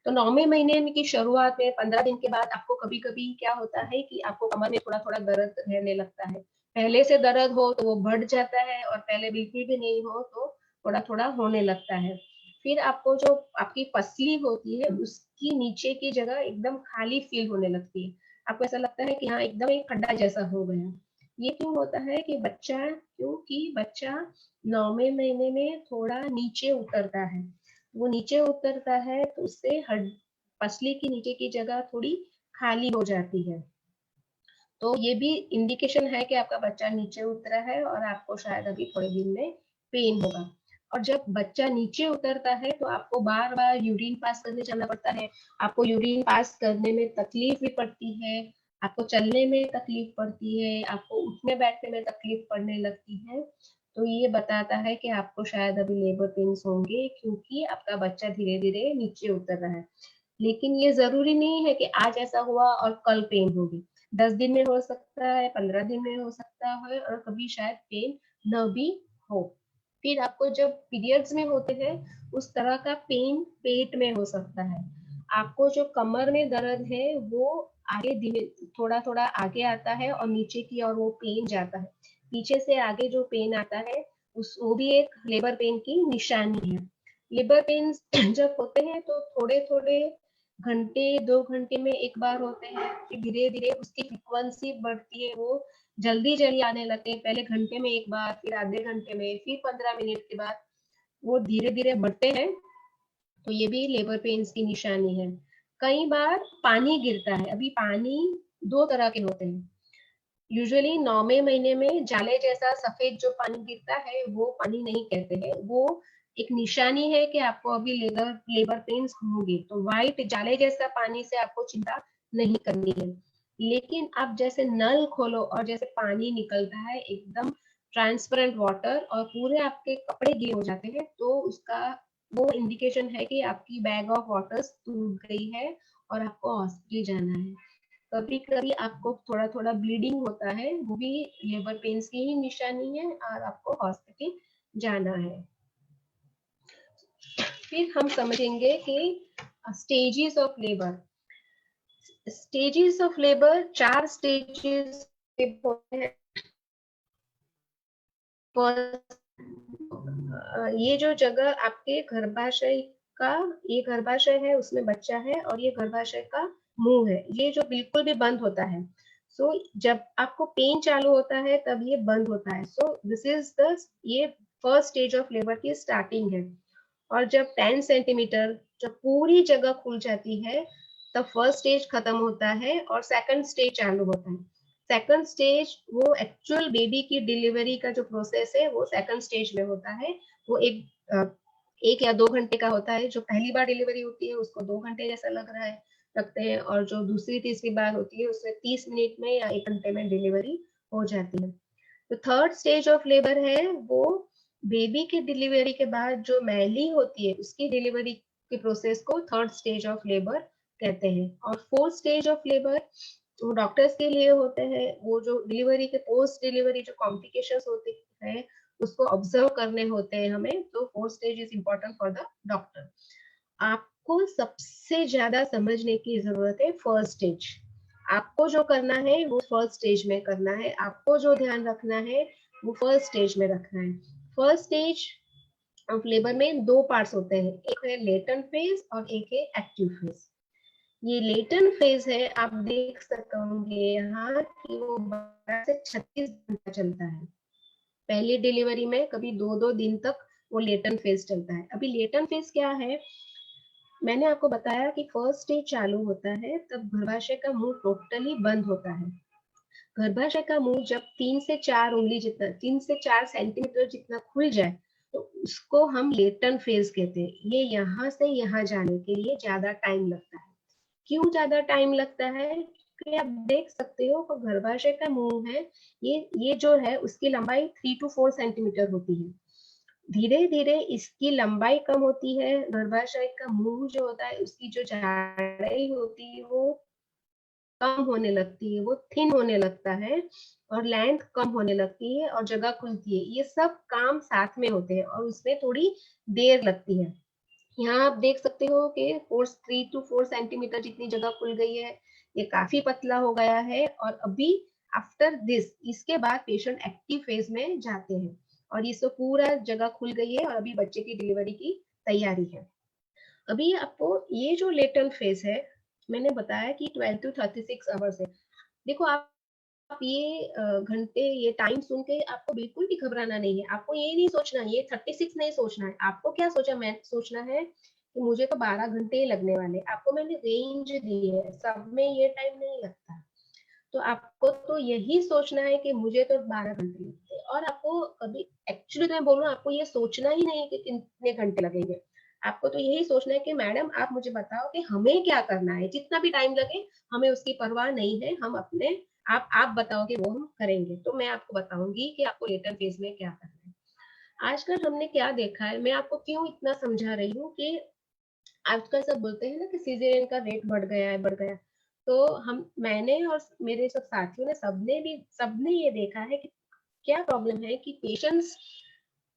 [SPEAKER 2] तो 9वें महीने की शुरुआत में 15 दिन के बाद आपको कभी कभी क्या होता है कि आपको कमर में थोड़ा थोड़ा दर्द रहने लगता है। पहले से दर्द हो तो वो बढ़ जाता है और पहले बिल्कुल भी नहीं हो तो थोड़ा थोड़ा होने लगता है। फिर आपको जो आपकी पसली होती है उसकी नीचे की जगह एकदम खाली फील होने लगती है। आपको ऐसा लगता है कि हाँ एकदम एक खड्डा जैसा हो गया। ये क्यों होता है कि क्योंकि बच्चा 9वें महीने में थोड़ा नीचे उतरता है। वो नीचे उतरता है तो उससे हड पसली की नीचे की जगह थोड़ी खाली हो जाती है। तो ये भी इंडिकेशन है कि आपका बच्चा नीचे उतरा है और आपको शायद अभी थोड़े दिन में पेन होगा। और जब बच्चा नीचे उतरता है तो आपको बार बार यूरिन पास करने जाना पड़ता है। आपको यूरिन पास करने में तकलीफ भी पड़ती है, आपको चलने में तकलीफ पड़ती है, आपको उठने बैठने में तकलीफ पड़ने लगती है। तो ये बताता है कि आपको शायद अभी लेबर पेन्स होंगे क्योंकि आपका बच्चा धीरे धीरे नीचे उतर रहा है। लेकिन ये जरूरी नहीं है कि आज ऐसा हुआ और कल पेन होगी। 10 दिन में हो सकता है, 15 दिन में हो सकता है और कभी शायद पेन न भी हो। फिर आपको जब पीरियड्स में होते हैं उस तरह का पेन पेट में हो सकता है। आपको जो कमर में दर्द है वो आगे धीरे थोड़ा थोड़ा आगे आता है और नीचे की और वो पेन जाता है। पीछे से आगे जो पेन आता है उस वो भी एक लेबर पेन की निशानी है। लेबर पेन जब होते हैं तो थोड़े थोड़े घंटे 2 घंटे में एक बार होते हैं, फिर धीरे धीरे उसकी फ्रिक्वेंसी बढ़ती है, वो जल्दी जल्दी आने लगते हैं। पहले घंटे में एक बार, फिर आधे घंटे में, फिर 15 मिनट के बाद वो धीरे धीरे बढ़ते हैं। तो ये भी लेबर पेन्स की निशानी है। कई बार पानी गिरता है। अभी पानी 2 तरह के होते हैं। यूजुअली 9वें महीने में जाले जैसा सफेद जो पानी गिरता है वो पानी नहीं कहते हैं, वो एक निशानी है कि आपको अभी लेबर लेबर पेन्स होंगे। तो व्हाइट जाले जैसा पानी से आपको चिंता नहीं करनी है। लेकिन आप जैसे नल खोलो और जैसे पानी निकलता है एकदम ट्रांसपेरेंट वाटर और पूरे आपके कपड़े गीले हो जाते हैं, तो उसका वो इंडिकेशन है कि आपकी बैग ऑफ वाटर्स टूट गई है और आपको हॉस्पिटल जाना है। कभी कभी आपको थोड़ा थोड़ा ब्लीडिंग होता है, वो भी लेबर पेन्स की ही निशानी है और आपको हॉस्पिटल जाना है। फिर हम समझेंगे कि stages of labour. Stages of labour 4 stages होते हैं। फर्स्ट ये जो जगह आपके गर्भाशय का, ये गर्भाशय है, उसमें बच्चा है, और ये गर्भाशय का मुंह है, ये जो बिल्कुल भी बंद होता है। सो जब आपको पेन चालू होता है तब ये बंद होता है। सो दिस इज द, ये फर्स्ट स्टेज ऑफ लेबर की स्टार्टिंग है। और जब 10 सेंटीमीटर जब पूरी जगह खुल जाती है तब फर्स्ट स्टेज खत्म होता है और सेकंड स्टेज चालू होता है। सेकंड स्टेज वो एक्चुअल बेबी की डिलीवरी का जो प्रोसेस है वो सेकंड स्टेज में होता है। वो एक या 2 घंटे का होता है। जो पहली बार डिलीवरी होती है उसको 2 घंटे जैसा लग रहा है लगते हैं, और जो दूसरी तीसरी बार होती है उसमें 30 मिनट में या 1 घंटे में डिलीवरी हो जाती है। तो थर्ड स्टेज ऑफ लेबर है वो बेबी की डिलीवरी के बाद जो मैली होती है उसकी डिलीवरी के प्रोसेस को थर्ड स्टेज ऑफ लेबर कहते हैं। और फोर्थ स्टेज ऑफ लेबर वो डॉक्टर्स के लिए होते हैं, वो जो डिलीवरी के पोस्ट डिलीवरी जो कॉम्प्लिकेशंस होते हैं उसको ऑब्जर्व करने होते हैं हमें। तो fourth stage is important for the doctor. आपको सबसे ज्यादा समझने की जरूरत है फर्स्ट स्टेज। आपको जो करना है वो फर्स्ट स्टेज में करना है, आपको जो ध्यान रखना है वो फर्स्ट स्टेज में रखना है। फर्स्ट स्टेज ऑफ लेबर में 2 पार्ट्स होते हैं, एक है लेटेंट फेज और एक है एक्टिव फेज। ये लेटेंट फेज है, आप देख सकते होंगे यहाँ कि वो 12 से 36 घंटा चलता है। पहली डिलीवरी में कभी 2-2 दिन तक वो लेटेंट फेज चलता है। अभी लेटेंट फेज क्या है, मैंने आपको बताया कि फर्स्ट स्टेज चालू होता है तब गर्भाशय का मुंह टोटली बंद होता है। गर्भाशय का मुंह जब 3 से 4 उंगली जितना, 3 से 4 सेंटीमीटर जितना खुल जाए तो उसको हम लेटेंट फेज कहते हैं। ये यहाँ से यहाँ जाने के लिए ज्यादा टाइम लगता है। क्यों ज्यादा टाइम लगता है कि आप देख सकते हो तो गर्भाशय का मुंह है, ये जो है उसकी लंबाई 3 to 4 सेंटीमीटर होती है। धीरे धीरे इसकी लंबाई कम होती है, गर्भाशय का मुंह जो होता है उसकी जो चौड़ाई होती है वो कम होने लगती है, वो थिन होने लगता है और लेंथ कम होने लगती है और जगह खुलती है। ये सब काम साथ में होते हैं और उसमें थोड़ी देर लगती है। यहाँ आप देख सकते हो कि 3 to 4 सेंटीमीटर जितनी जगह खुल गई है, ये काफी पतला हो गया है। और अभी आफ्टर दिस, इसके बाद पेशेंट एक्टिव फेज में जाते हैं और इसको पूरा जगह खुल गई है और अभी बच्चे की डिलीवरी की तैयारी है। अभी आपको ये जो लेटेंट फेज है, मैंने बताया कि 12 to 36 आवर्स है। देखो आप ये घंटे, ये टाइम सुन के आपको बिल्कुल भी घबराना नहीं है। आपको ये नहीं सोचना ये 36 नहीं सोचना है। आपको क्या सोचना है कि मुझे तो 12 घंटे लगने वाले। आपको मैंने रेंज दी है, सब में ये टाइम नहीं लगता। तो आपको तो यही सोचना है कि मुझे तो 12 घंटे लगते हैं। और आपको अभी एक्चुअली मैं बोल रहा हूँ, आपको ये सोचना ही नहीं कि कितने घंटे लगेंगे। आपको तो यही सोचना है कि मैडम आप मुझे बताओ कि हमें क्या करना है, जितना भी टाइम लगे हमें उसकी परवाह नहीं है। हम अपने आप बताओ कि वो हम करेंगे। तो मैं आपको बताऊंगी कि आपको लेटेंट फेज में क्या करना है। आजकल हमने क्या देखा है, मैं आपको क्यों इतना समझा रही हूँ कि आजकल सब बोलते हैं ना कि सीज़ेरियन का रेट बढ़ गया है, बढ़ गया। तो मैंने और मेरे सब साथियों ने सबने ये देखा है कि क्या प्रॉब्लम है कि पेशेंट्स,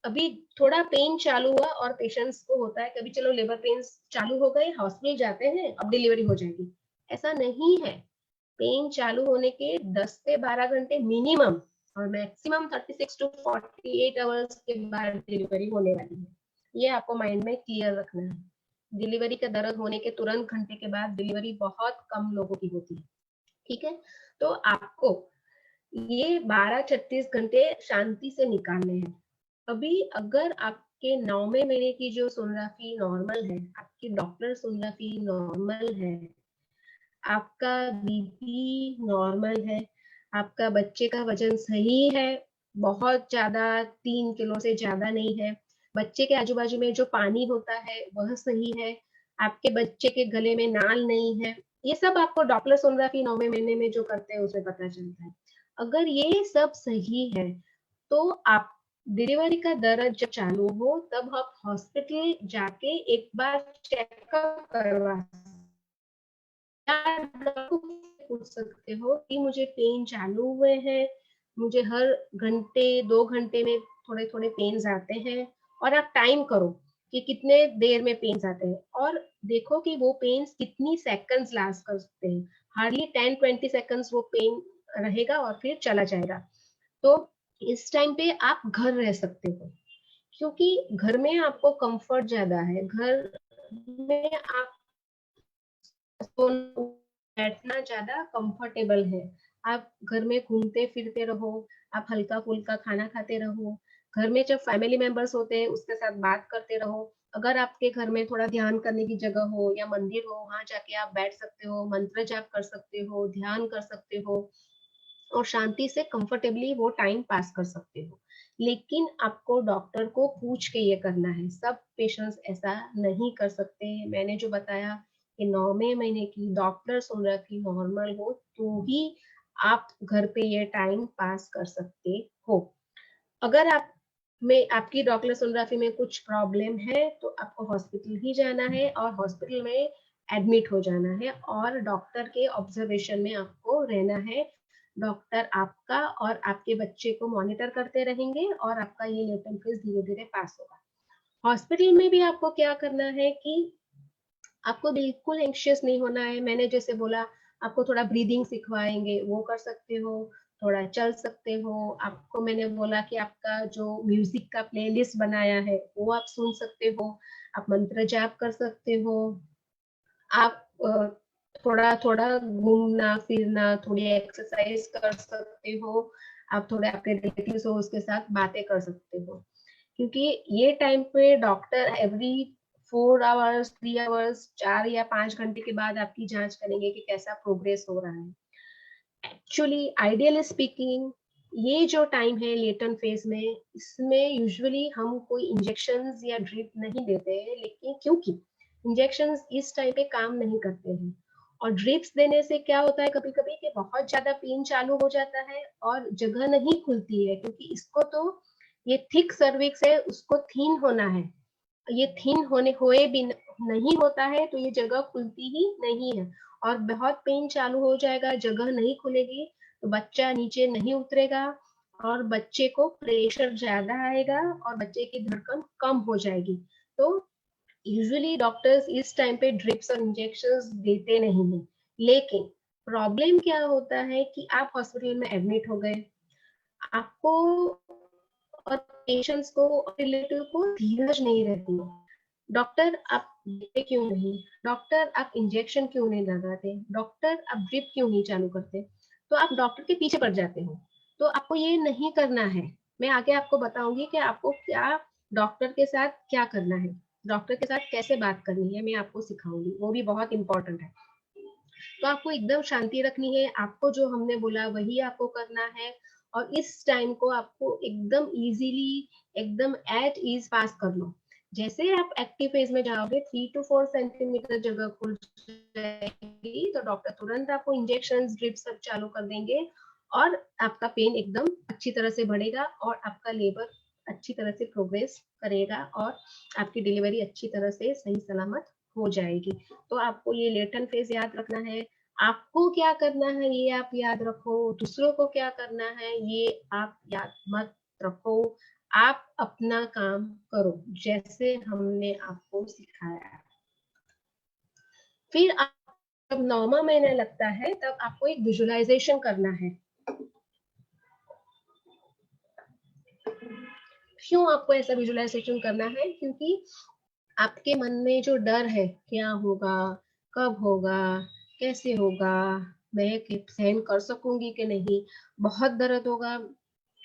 [SPEAKER 2] अभी थोड़ा पेन चालू हुआ और पेशेंट्स को होता है कभी चलो लेबर पेन्स चालू हो गए, हॉस्पिटल जाते हैं, अब डिलीवरी हो जाएगी। ऐसा नहीं है। पेन चालू होने के 10 से 12 घंटे मिनिमम और मैक्सिमम 36 to 48 आवर्स के बाद डिलीवरी होने वाली है। ये आपको माइंड में क्लियर रखना है। डिलीवरी का दर्द होने के तुरंत घंटे के बाद डिलीवरी बहुत कम लोगों की होती है। ठीक है, तो आपको ये 12-36 घंटे शांति से निकालने हैं। अभी अगर आपके 9वें महीने की जो सोनोग्राफी नॉर्मल है, आपकी डॉक्टर सोनोग्राफी नॉर्मल है, आपका बीपी नॉर्मल है, आपका बच्चे का वजन सही है, बहुत ज्यादा 3 किलो से ज्यादा नहीं है, बच्चे के आजू बाजू में जो पानी होता है वह सही है, आपके बच्चे के गले में नाल नहीं है, ये सब आपको डॉपलर सोनोग्राफी 9वें महीने में जो करते हैं उसमें पता चलता है। अगर ये सब सही है तो आप डिलीवरी का दर्द जब चालू हो तब आप हॉस्पिटल जाके एक बार चेकअप करवा पूछ सकते हो कि मुझे पेन चालू हुए हैं, मुझे हर घंटे 2 घंटे में थोड़े थोड़े पेन्स आते हैं, और आप टाइम करो कि कितने देर में पेन्स आते हैं और देखो कि वो पेन्स कितनी सेकंड्स लास्ट कर सकते हैं। हार्डली 10-20 सेकंड्स वो पेन रहेगा और फिर चला जाएगा। तो इस टाइम पे आप घर रह सकते हो। क्योंकि घर में आपको कंफर्ट ज्यादा है, घर में आप बैठना ज्यादा कंफर्टेबल है। आप घर में घूमते फिरते रहो, आप हल्का फुल्का खाना खाते रहो, घर में जब फैमिली मेंबर्स होते हैं उसके साथ बात करते रहो। अगर आपके घर में थोड़ा ध्यान करने की जगह हो या मंदिर हो, वहां जाके आप बैठ सकते हो, मंत्र जाप कर सकते हो, ध्यान कर सकते हो और शांति से कंफर्टेबली वो टाइम पास कर सकते हो। लेकिन आपको डॉक्टर को पूछ के ये करना है, सब पेशेंट्स ऐसा नहीं कर सकते। मैंने जो बताया कि 9वें महीने की डॉक्टर सोनोग्राफी नॉर्मल हो तो ही आप घर पे ये टाइम पास कर सकते हो। अगर आप में आपकी डॉक्टर सोनोग्राफी में कुछ प्रॉब्लम है तो आपको हॉस्पिटल ही जाना है और हॉस्पिटल में एडमिट हो जाना है और डॉक्टर के ऑब्जर्वेशन में आपको रहना है। डॉक्टर आपका और आपके बच्चे को मॉनिटर करते रहेंगे और आपका ये लेटेंट फेज धीरे धीरे पास होगा। हॉस्पिटल में भी आपको क्या करना है कि आपको बिल्कुल एंग्शियस नहीं होना है। मैंने जैसे बोला, आपको थोड़ा ब्रीदिंग सिखवाएंगे, वो कर सकते हो, थोड़ा चल सकते हो। आपको मैंने बोला कि आपका जो म्यूजिक का प्लेलिस्ट बनाया है वो आप सुन सकते हो, आप मंत्र जाप कर सकते हो, आप थोड़ा थोड़ा घूमना फिरना, थोड़ी एक्सरसाइज कर सकते हो, आप थोड़े आपके रिलेटिव्स हो उसके साथ बातें कर सकते हो। क्योंकि ये टाइम पे डॉक्टर एवरी 4 आवर्स 3 आवर्स 4 या 5 घंटे के बाद आपकी जांच करेंगे कि कैसा प्रोग्रेस हो रहा है। एक्चुअली आइडियली स्पीकिंग ये जो टाइम है लेटेंट फेज में, इसमें यूजुअली हम कोई इंजेक्शंस या ड्रिप नहीं देते हैं, लेकिन क्योंकि इंजेक्शंस इस टाइम पे काम नहीं करते हैं और ड्रिप्स देने से क्या होता है कभी कभी कि बहुत ज्यादा पेन चालू हो जाता है और जगह नहीं खुलती है, क्योंकि इसको तो ये थिक सर्विक्स है, उसको थीन होना है। ये थीन होने हुए भी नहीं होता है तो ये जगह खुलती ही नहीं है और बहुत पेन चालू हो जाएगा, जगह नहीं खुलेगी तो बच्चा नीचे नहीं उतरेगा और बच्चे को प्रेशर ज्यादा आएगा और बच्चे की धड़कन कम हो जाएगी। तो यूजुअली डॉक्टर्स इस टाइम पे ड्रिप्स और इंजेक्शंस देते नहीं हैं। लेकिन प्रॉब्लम क्या होता है कि आप हॉस्पिटल में एडमिट हो गए, आपको और पेशेंट्स को और रिलेटिव को धीरज नहीं रहती है। डॉक्टर आप देते क्यों नहीं, डॉक्टर आप इंजेक्शन क्यों नहीं लगाते, डॉक्टर आप ड्रिप क्यों नहीं चालू करते, तो आप डॉक्टर के पीछे पड़ जाते हो। तो आपको ये नहीं करना है। मैं आगे आपको बताऊंगी कि आपको क्या डॉक्टर के साथ क्या करना है, डॉक्टर के साथ कैसे बात करनी है, मैं आपको सिखाऊंगी, वो भी बहुत इंपॉर्टेंट है। तो आपको एकदम शांति रखनी है, आपको जो हमने बोला वही आपको करना है और इस टाइम को आपको एकदम इजीली एकदम एट ईज पास कर लो। जैसे आप एक्टिव फेज में जाओगे 3 to 4 सेंटीमीटर जगह खुल जाएगी तो डॉक्टर तुरंत आपको इंजेक्शन ड्रिप सब चालू कर देंगे और आपका पेन एकदम अच्छी तरह से बढ़ेगा और आपका लेबर अच्छी तरह से प्रोग्रेस करेगा और आपकी डिलीवरी अच्छी तरह से सही सलामत हो जाएगी। तो आपको ये लेटेंट फेज याद रखना है, आपको क्या करना है ये आप याद रखो, दूसरों को क्या करना है ये आप याद मत रखो। आप अपना काम करो जैसे हमने आपको सिखाया। फिर आप जब 9वां महीना लगता है तब आपको एक विजुअलाइजेशन करना है। क्यों आपको ऐसा विजुअलाइजेशन करना है, क्योंकि आपके मन में जो डर है, क्या होगा, कब होगा, कैसे होगा, मैं सहन कर सकूंगी कि नहीं, बहुत दर्द होगा,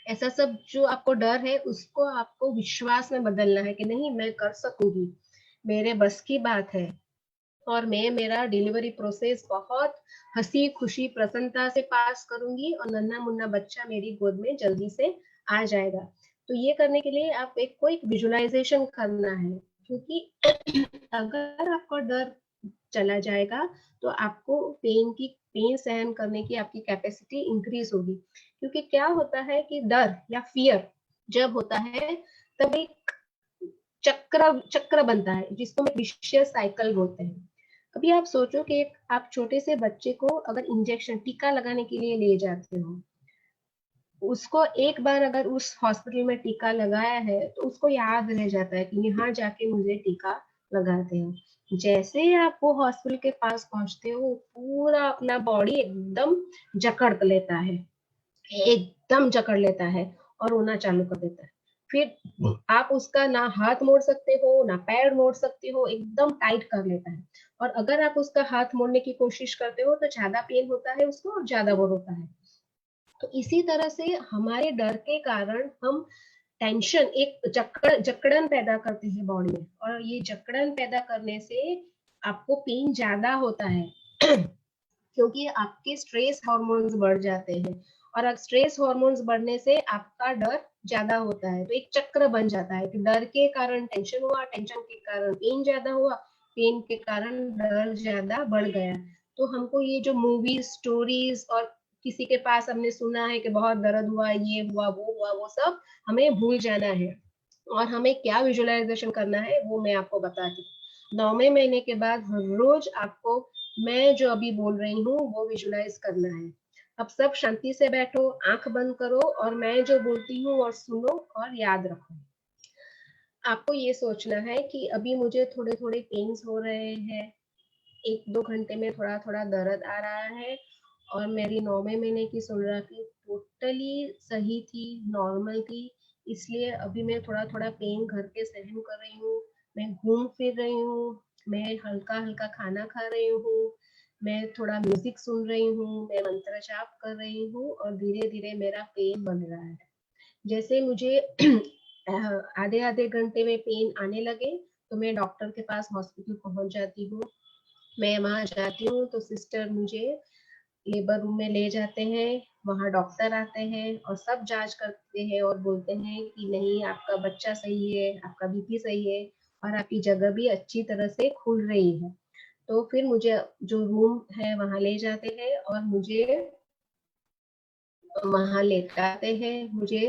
[SPEAKER 2] ऐसा सब जो आपको डर है उसको आपको विश्वास में बदलना है कि नहीं मैं कर सकूंगी, मेरे बस की बात है और मैं मेरा डिलीवरी प्रोसेस बहुत हंसी खुशी प्रसन्नता से पास करूंगी और नन्हा मुन्ना बच्चा मेरी गोद में जल्दी से आ जाएगा। तो ये करने के लिए आप एक को एक विजुअलाइजेशन करना है, क्योंकि अगर आपका डर चला जाएगा तो आपको पेन सहन करने की आपकी कैपेसिटी इंक्रीज होगी। क्योंकि क्या होता है कि डर या फियर जब होता है तब एक चक्र चक्र बनता है जिसको हम विशियस साइकिल बोलते हैं। अभी आप सोचो कि एक आप छोटे से बच्चे को अगर इंजेक्शन टीका लगाने के लिए ले जाते हो, उसको एक बार अगर उस हॉस्पिटल में टीका लगाया है तो उसको याद रह जाता है कि यहाँ जाके मुझे टीका लगाते हैं। जैसे ही आप वो हॉस्पिटल के पास पहुंचते हो पूरा अपना बॉडी एकदम जकड़ लेता है, एकदम जकड़ लेता है और रोना चालू कर देता है। फिर आप उसका ना हाथ मोड़ सकते हो, ना पैर मोड़ सकते हो, एकदम टाइट कर लेता है। और अगर आप उसका हाथ मोड़ने की कोशिश करते हो तो ज्यादा पेन होता है उसको और ज्यादा वो रोता है। तो इसी तरह से हमारे डर के कारण हम टेंशन, एक जकड़न पैदा करते हैं बॉडी में, और ये जकड़न पैदा करने से आपको पेन ज्यादा होता है क्योंकि आपके स्ट्रेस हार्मोन्स बढ़ जाते हैं, और अब स्ट्रेस हार्मोन्स बढ़ने से आपका डर ज्यादा होता है। तो एक चक्र बन जाता है कि डर के कारण टेंशन हुआ, टेंशन के कारण पेन ज्यादा हुआ, पेन के कारण डर ज्यादा बढ़ गया। तो हमको ये जो मूवीज, स्टोरीज, और किसी के पास हमने सुना है कि बहुत दर्द हुआ, ये हुआ, वो सब हमें भूल जाना है। और हमें क्या विजुअलाइजेशन करना है वो मैं आपको बताती हूँ। 9वें महीने के बाद हर रोज आपको मैं जो अभी बोल रही हूँ वो विजुलाइज करना है। अब सब शांति से बैठो, आंख बंद करो, और मैं जो बोलती हूँ और सुनो और याद रखो। आपको ये सोचना है कि अभी मुझे थोड़े थोड़े पेन्स हो रहे हैं, 1-2 घंटे में थोड़ा थोड़ा दर्द आ रहा है, और मेरी 9वें महीने की सोनोग्राफी टोटली सही थी, नॉर्मल थी। इसलिए अभी मैं थोड़ा थोड़ा पेन घर पे सहन कर रही हूँ, मैं घूम फिर रही हूँ, मैं हल्का हल्का खाना खा रही हूँ, मैं थोड़ा म्यूजिक सुन रही हूँ, मैं मंत्र जाप कर रही हूँ, और धीरे धीरे मेरा पेन बन रहा है। जैसे मुझे आधे आधे घंटे में पेन आने लगे तो मैं डॉक्टर के पास हॉस्पिटल पहुंच जाती हूँ। मैं वहां जाती हूँ तो सिस्टर मुझे लेबर रूम में ले जाते हैं, वहां डॉक्टर आते हैं और सब जांच करते हैं और बोलते हैं कि नहीं, आपका बच्चा सही है, आपका बीपी सही है, और आपकी जगह भी अच्छी तरह से खुल रही है। तो फिर मुझे जो रूम है वहां ले जाते हैं और मुझे वहां लेटाते हैं, मुझे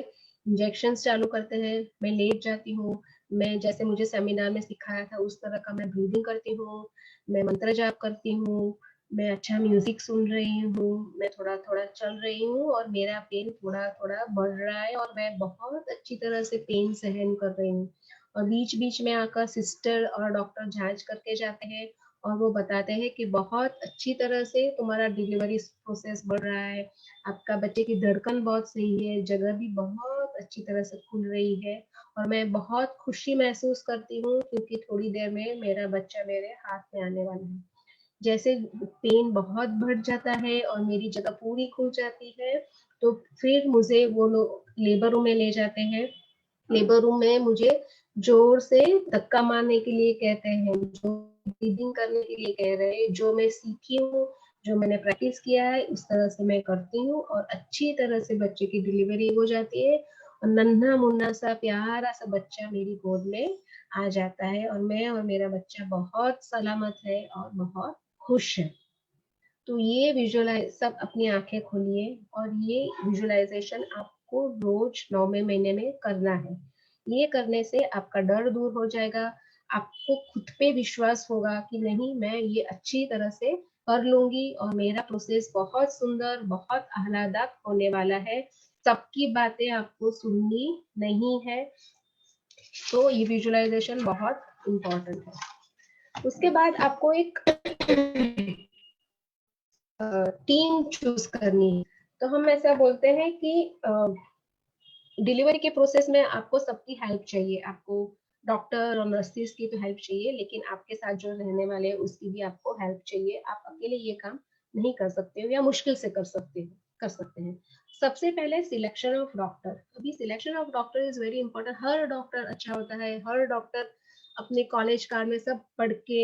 [SPEAKER 2] इंजेक्शन चालू करते हैं, मैं लेट जाती हूँ, मैं जैसे मुझे सेमिनार में सिखाया था उस तरह का मैं ब्रीदिंग करती हूँ, मैं मंत्र जाप करती हूँ, मैं अच्छा म्यूजिक सुन रही हूँ, मैं थोड़ा थोड़ा चल रही हूँ, और मेरा पेन थोड़ा थोड़ा बढ़ रहा है, और मैं बहुत अच्छी तरह से पेन सहन कर रही हूँ। और बीच बीच में आकर सिस्टर और डॉक्टर जांच करके जाते हैं, और वो बताते हैं कि बहुत अच्छी तरह से तुम्हारा डिलीवरी प्रोसेस बढ़ रहा है, आपका बच्चे की धड़कन बहुत सही है, जगह भी बहुत अच्छी तरह से खुल रही है, और मैं बहुत खुशी महसूस करती हूँ क्योंकि थोड़ी देर में मेरा बच्चा मेरे हाथ में आने वाला है। जैसे पेन बहुत बढ़ जाता है और मेरी जगह पूरी खुल जाती है, तो फिर मुझे वो लोग लेबर रूम में ले जाते हैं। लेबर रूम में मुझे जोर से धक्का मारने के लिए कहते हैं, जो ब्रीदिंग करने के लिए कह रहे हैं, जो मैं सीखी हूँ, जो मैंने प्रैक्टिस किया है उस तरह से मैं करती हूँ, और अच्छी तरह से बच्चे की डिलीवरी हो जाती है, और नन्हा मुन्ना सा प्यारा सा बच्चा मेरी गोद में आ जाता है, और मैं और मेरा बच्चा बहुत सलामत है और बहुत खुश है। तो ये विजुअलाइज सब अपनी आंखें खोलिए, और ये विजुअलाइजेशन आपको रोज 9वें महीने में करना है। ये करने से आपका डर दूर हो जाएगा, आपको खुद पे विश्वास होगा कि नहीं, मैं ये अच्छी तरह से कर लूंगी, और मेरा प्रोसेस बहुत सुंदर, बहुत आह्लादक होने वाला है। सबकी बातें आपको सुननी नहीं है। तो ये विजुअलाइजेशन बहुत इम्पोर्टेंट है। उसके बाद आपको एक टीम चूज करनी है। तो हम ऐसा बोलते हैं कि डिलीवरी के प्रोसेस में आपको सबकी हेल्प चाहिए, आपको डॉक्टर और नर्सिस की तो हेल्प चाहिए, लेकिन आपके साथ जो रहने वाले हैं उसकी भी आपको हेल्प चाहिए। आप अकेले ये काम नहीं कर सकते हो, या मुश्किल से कर सकते हैं। सबसे पहले सिलेक्शन ऑफ डॉक्टर। अभी selection of doctor is very important. Her doctor अच्छा होता है, हर डॉक्टर अपने कॉलेज काल में सब पढ़ के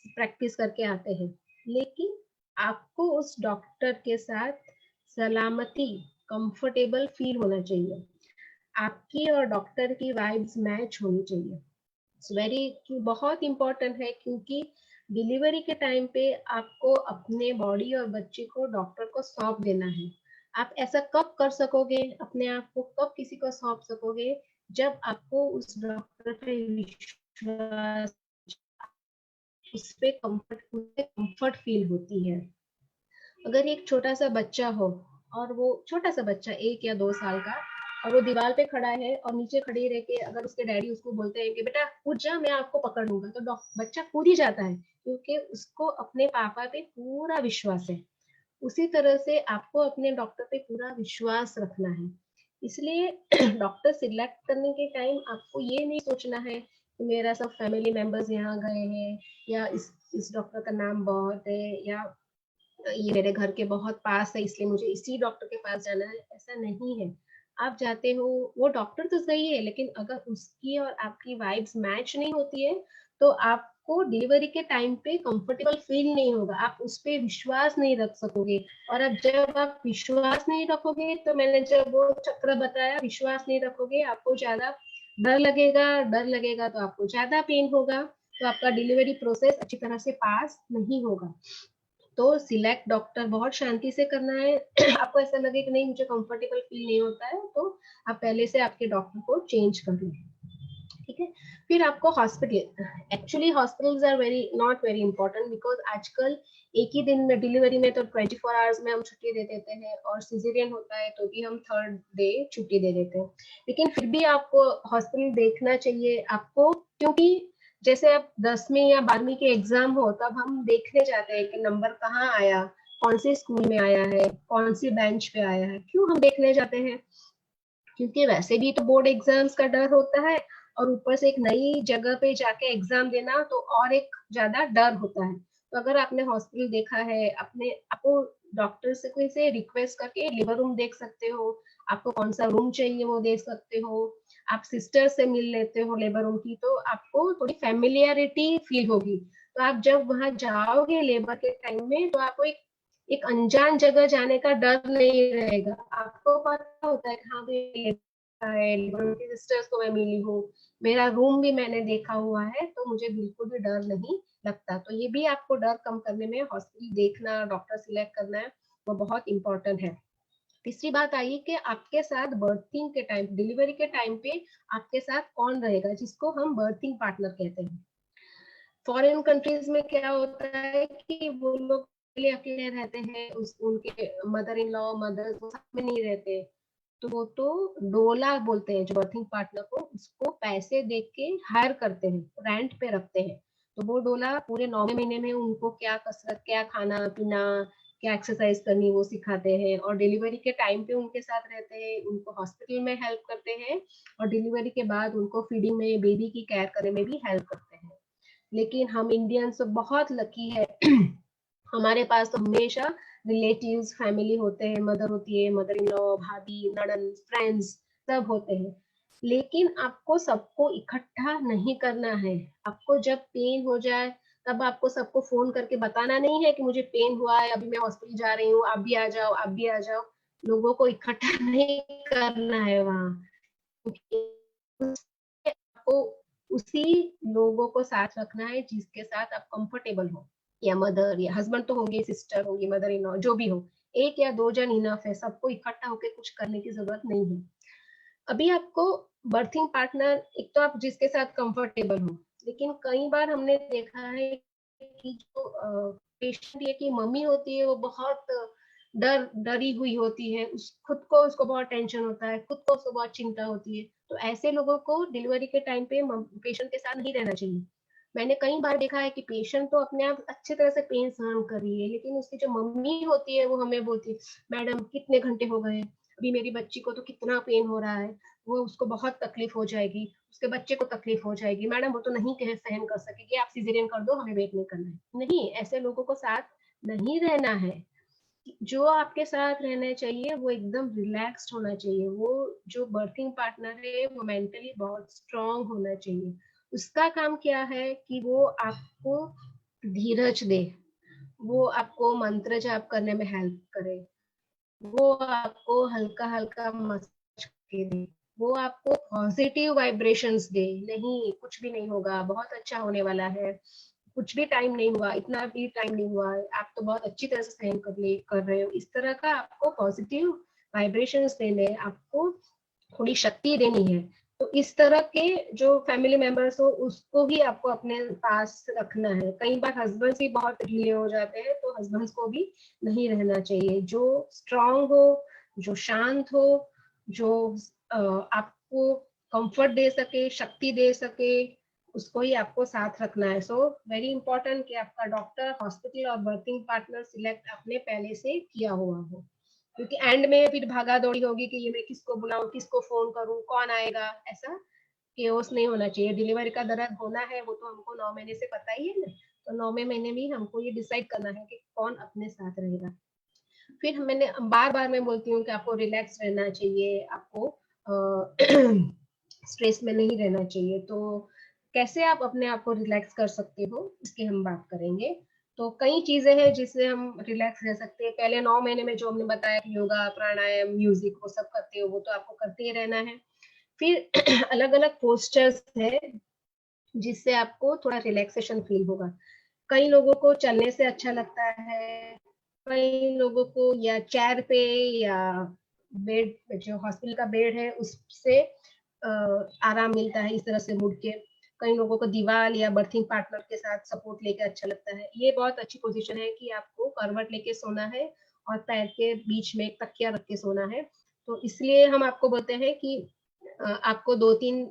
[SPEAKER 2] प्रैक्टिस करके आते हैं, लेकिन आपको उस डॉक्टर के साथ सलामती, कंफर्टेबल फील होना चाहिए, आपकी और डॉक्टर की वाइब्स मैच होनी चाहिए। इट्स वेरी बहुत इंपॉर्टेंट है, क्योंकि डिलीवरी के टाइम पे आपको अपने बॉडी और बच्चे को डॉक्टर को सौंप देना है। आप ऐसा कब कर सकोगे, अपने आप को कब किसी को सौंप सकोगे, जब आपको उस डॉक्टर पे विश्वास, उस पे कंफर्ट फील होती है। अगर एक छोटा सा बच्चा हो, और वो छोटा सा बच्चा 1 या 2 साल का, और वो दीवार पे खड़ा है और नीचे खड़ी रह के अगर उसके डैडी उसको बोलते हैं कि बेटा कूद जा, मैं आपको पकड़ लूंगा, तो बच्चा कूद ही जाता है, क्योंकि उसको अपने पापा पे पूरा विश्वास है। उसी तरह से आपको अपने डॉक्टर पे पूरा विश्वास रखना है। इसलिए डॉक्टर सिलेक्ट करने के टाइम आपको ये नहीं सोचना है कि मेरा सब फैमिली मेंबर्स यहाँ गए हैं, या इस डॉक्टर का नाम बहुत है, या ये मेरे घर के बहुत पास है इसलिए मुझे इसी डॉक्टर के पास जाना है। ऐसा नहीं है। आप जाते हो, वो डॉक्टर तो सही है, लेकिन अगर उसकी और आपकी वाइब्स मैच नहीं होती है तो आपको डिलीवरी के टाइम पे कंफर्टेबल फील नहीं होगा, आप उस पे विश्वास नहीं रख सकोगे। और अब जब आप विश्वास नहीं रखोगे, तो मैंने जब वो चक्र बताया, विश्वास नहीं रखोगे, आपको ज्यादा डर लगेगा तो आपको ज्यादा पेन होगा, तो आपका डिलीवरी प्रोसेस अच्छी तरह से पास नहीं होगा। तो सिलेक्ट डॉक्टर बहुत शांति से करना है। आपको ऐसा लगे कि नहीं मुझे कंफर्टेबल फील नहीं होता है, तो आप पहले से आपके डॉक्टर को चेंज कर लें। ठीक है। फिर आपको hospital, actually hospitals are very not very important, because आजकल एक ही दिन में डिलीवरी में तो 24 आवर्स में हम छुट्टी दे देते हैं, और सिजेरियन होता है तो भी हम 3rd डे छुट्टी दे देते हैं। लेकिन फिर भी आपको हॉस्पिटल देखना चाहिए आपको, क्योंकि जैसे अब 10वीं या 12वीं के एग्जाम हो, तब हम देखने जाते हैं कि नंबर कहाँ आया, कौन से स्कूल में आया है, कौन सी बेंच पे आया है। क्यों हम देखने जाते हैं? क्योंकि वैसे भी तो बोर्ड एग्जाम्स का डर होता है, और ऊपर से एक नई जगह पे जाके एग्जाम देना तो और एक ज्यादा डर होता है। तो अगर आपने हॉस्पिटल देखा है, अपने आपको डॉक्टर से कोई से रिक्वेस्ट करके लेबर रूम देख सकते हो, आपको कौन सा रूम चाहिए वो देख सकते हो, आप सिस्टर से मिल लेते हो लेबर रूम की, तो आपको थोड़ी फेमिलियरिटी फील होगी। तो आप जब वहां जाओगे लेबर के टाइम में, तो आपको एक अनजान जगह जाने का डर नहीं रहेगा। आपको पता होता है कि हाँ भाई उनकी सिस्टर्स को मैं मिली हूँ, मेरा रूम भी मैंने देखा हुआ है, तो मुझे बिल्कुल भी डर नहीं लगता। तो ये भी आपको डर कम करने में हॉस्पिटल देखना, डॉक्टर सिलेक्ट करना है, वो बहुत इंपॉर्टेंट है। तीसरी बात आई कि आपके साथ बर्थिंग के टाइम, डिलीवरी के टाइम पे आपके साथ कौन रहेगा, जिसको हम बर्थिंग पार्टनर कहते हैं। फॉरेन कंट्रीज में क्या होता है कि वो लोग अकेले रहते हैं, उनके मदर इन लॉ, मदर वो साथ में नहीं रहते, तो वो तो डोला बोलते हैं जो बर्थिंग पार्टनर को, उसको पैसे दे के हायर करते हैं, रेंट पे रखते हैं। तो वो डोला पूरे 9वें महीने में उनको क्या कसरत, क्या खाना पीना, क्या एक्सरसाइज करनी वो सिखाते हैं, और डिलीवरी के टाइम पे उनके साथ रहते हैं, उनको हॉस्पिटल में हेल्प करते हैं, और डिलीवरी के बाद उनको फीडिंग में, बेबी की केयर करने में भी हेल्प करते हैं। लेकिन हम इंडियंस तो बहुत लकी है हमारे पास तो हमेशा रिलेटिव्स, फैमिली होते हैं, मदर होती है, मदर इन लॉ, भाभी, ननद, फ्रेंड्स, सब होते हैं। लेकिन आपको सबको इकट्ठा नहीं करना है। आपको जब पेन हो जाए, तब आपको सबको फोन करके बताना नहीं है कि मुझे पेन हुआ है, अभी मैं हॉस्पिटल जा रही हूँ, आप भी आ जाओ, आप भी आ जाओ। लोगों को इकट्ठा नहीं करना है वहां, आपको उसी लोगों को साथ रखना है जिसके साथ आप कंफर्टेबल हो, या मदर या हस्बैंड तो होंगे, सिस्टर होंगी, मदर इन लॉ, जो भी हो, एक या दो जन इनफ है, सबको इकट्ठा होकर कुछ करने की जरूरत नहीं है। अभी आपको बर्थिंग पार्टनर, एक तो आप जिसके साथ कंफर्टेबल हो, लेकिन कई बार हमने देखा है कि जो पेशेंट की मम्मी होती है, वो बहुत डरी हुई होती है, उस खुद को उसको बहुत टेंशन होता है, खुद को उसको बहुत चिंता होती है। तो ऐसे लोगों को डिलीवरी के टाइम पे पेशेंट के साथ नहीं रहना चाहिए। मैंने कई बार देखा है कि पेशेंट तो अपने आप अच्छी तरह से पेन सहन कर रही है, लेकिन उसकी जो मम्मी होती है वो हमें बोलती है, मैडम कितने घंटे हो गए, अभी मेरी बच्ची को तो कितना पेन हो रहा है, वो उसको बहुत तकलीफ हो जाएगी, उसके बच्चे को तकलीफ हो जाएगी, मैडम वो तो नहीं कह सहन कर सकेगी, आप सिजेरियन कर दो, हमें वेट नहीं करना है। नहीं, ऐसे लोगों को साथ नहीं रहना है। जो आपके साथ रहना चाहिए वो एकदम रिलैक्स्ड होना चाहिए। वो जो बर्थिंग पार्टनर है वो मेंटली बहुत स्ट्रांग होना चाहिए। उसका काम क्या है कि वो आपको धीरज दे, वो आपको मंत्र जाप करने में हेल्प करे, वो आपको हल्का हल्का मसाज दे, वो आपको पॉजिटिव वाइब्रेशंस दे, नहीं कुछ भी नहीं होगा, बहुत अच्छा होने वाला है, कुछ भी टाइम नहीं हुआ, इतना भी टाइम नहीं हुआ, आप तो बहुत अच्छी तरह से सहन कर रहे हो, इस तरह का आपको पॉजिटिव वाइब्रेशंस देने, आपको थोड़ी शक्ति देनी है। तो इस तरह के जो फैमिली मेंबर्स हो उसको ही आपको अपने पास रखना है। कई बार हस्बैंड भी बहुत ढीले हो जाते हैं, तो हस्बैंड को भी नहीं रहना चाहिए। जो स्ट्रांग हो, जो शांत हो, जो आपको कंफर्ट दे सके, शक्ति दे सके, उसको ही आपको साथ रखना है। सो वेरी इंपॉर्टेंट कि आपका डॉक्टर, हॉस्पिटल और बर्थिंग पार्टनर सिलेक्ट आपने पहले से किया हुआ हो। क्योंकि एंड में फिर भागा दौड़ी होगी कि ये मैं किसको बुलाऊं, किसको फोन करूं, कौन आएगा, ऐसा केओस नहीं होना चाहिए। डिलीवरी का दर्द होना है वो तो हमको 9 महीने से पता ही है ना, तो 9वें महीने में हमको ये डिसाइड करना है कि कौन अपने साथ रहेगा। फिर मैंने बार बार मैं बोलती हूँ कि आपको रिलैक्स रहना चाहिए, आपको स्ट्रेस में नहीं रहना चाहिए। तो कैसे आप अपने आप को रिलैक्स कर सकते हो, इसकी हम बात करेंगे। तो कई चीजें हैं जिससे हम रिलैक्स रह सकते हैं। पहले 9 महीने में जो हमने बताया कि योगा, प्राणायाम, म्यूजिक वो सब करते हो, वो तो आपको करते ही रहना है। फिर अलग अलग पोस्टर्स है जिससे आपको थोड़ा रिलैक्सेशन फील होगा। कई लोगों को चलने से अच्छा लगता है, कई लोगों को या चेयर पे या बेड, जो हॉस्पिटल का बेड है उससे आराम मिलता है, इस तरह से मुड़ के। कई लोगों को दीवार या बर्थिंग पार्टनर के साथ सपोर्ट लेके अच्छा लगता है। ये बहुत अच्छी पोजीशन है कि आपको करवट लेके सोना है और पैर के बीच में एक तकिया रख के सोना है। तो इसलिए हम आपको बोलते हैं कि आपको 2-3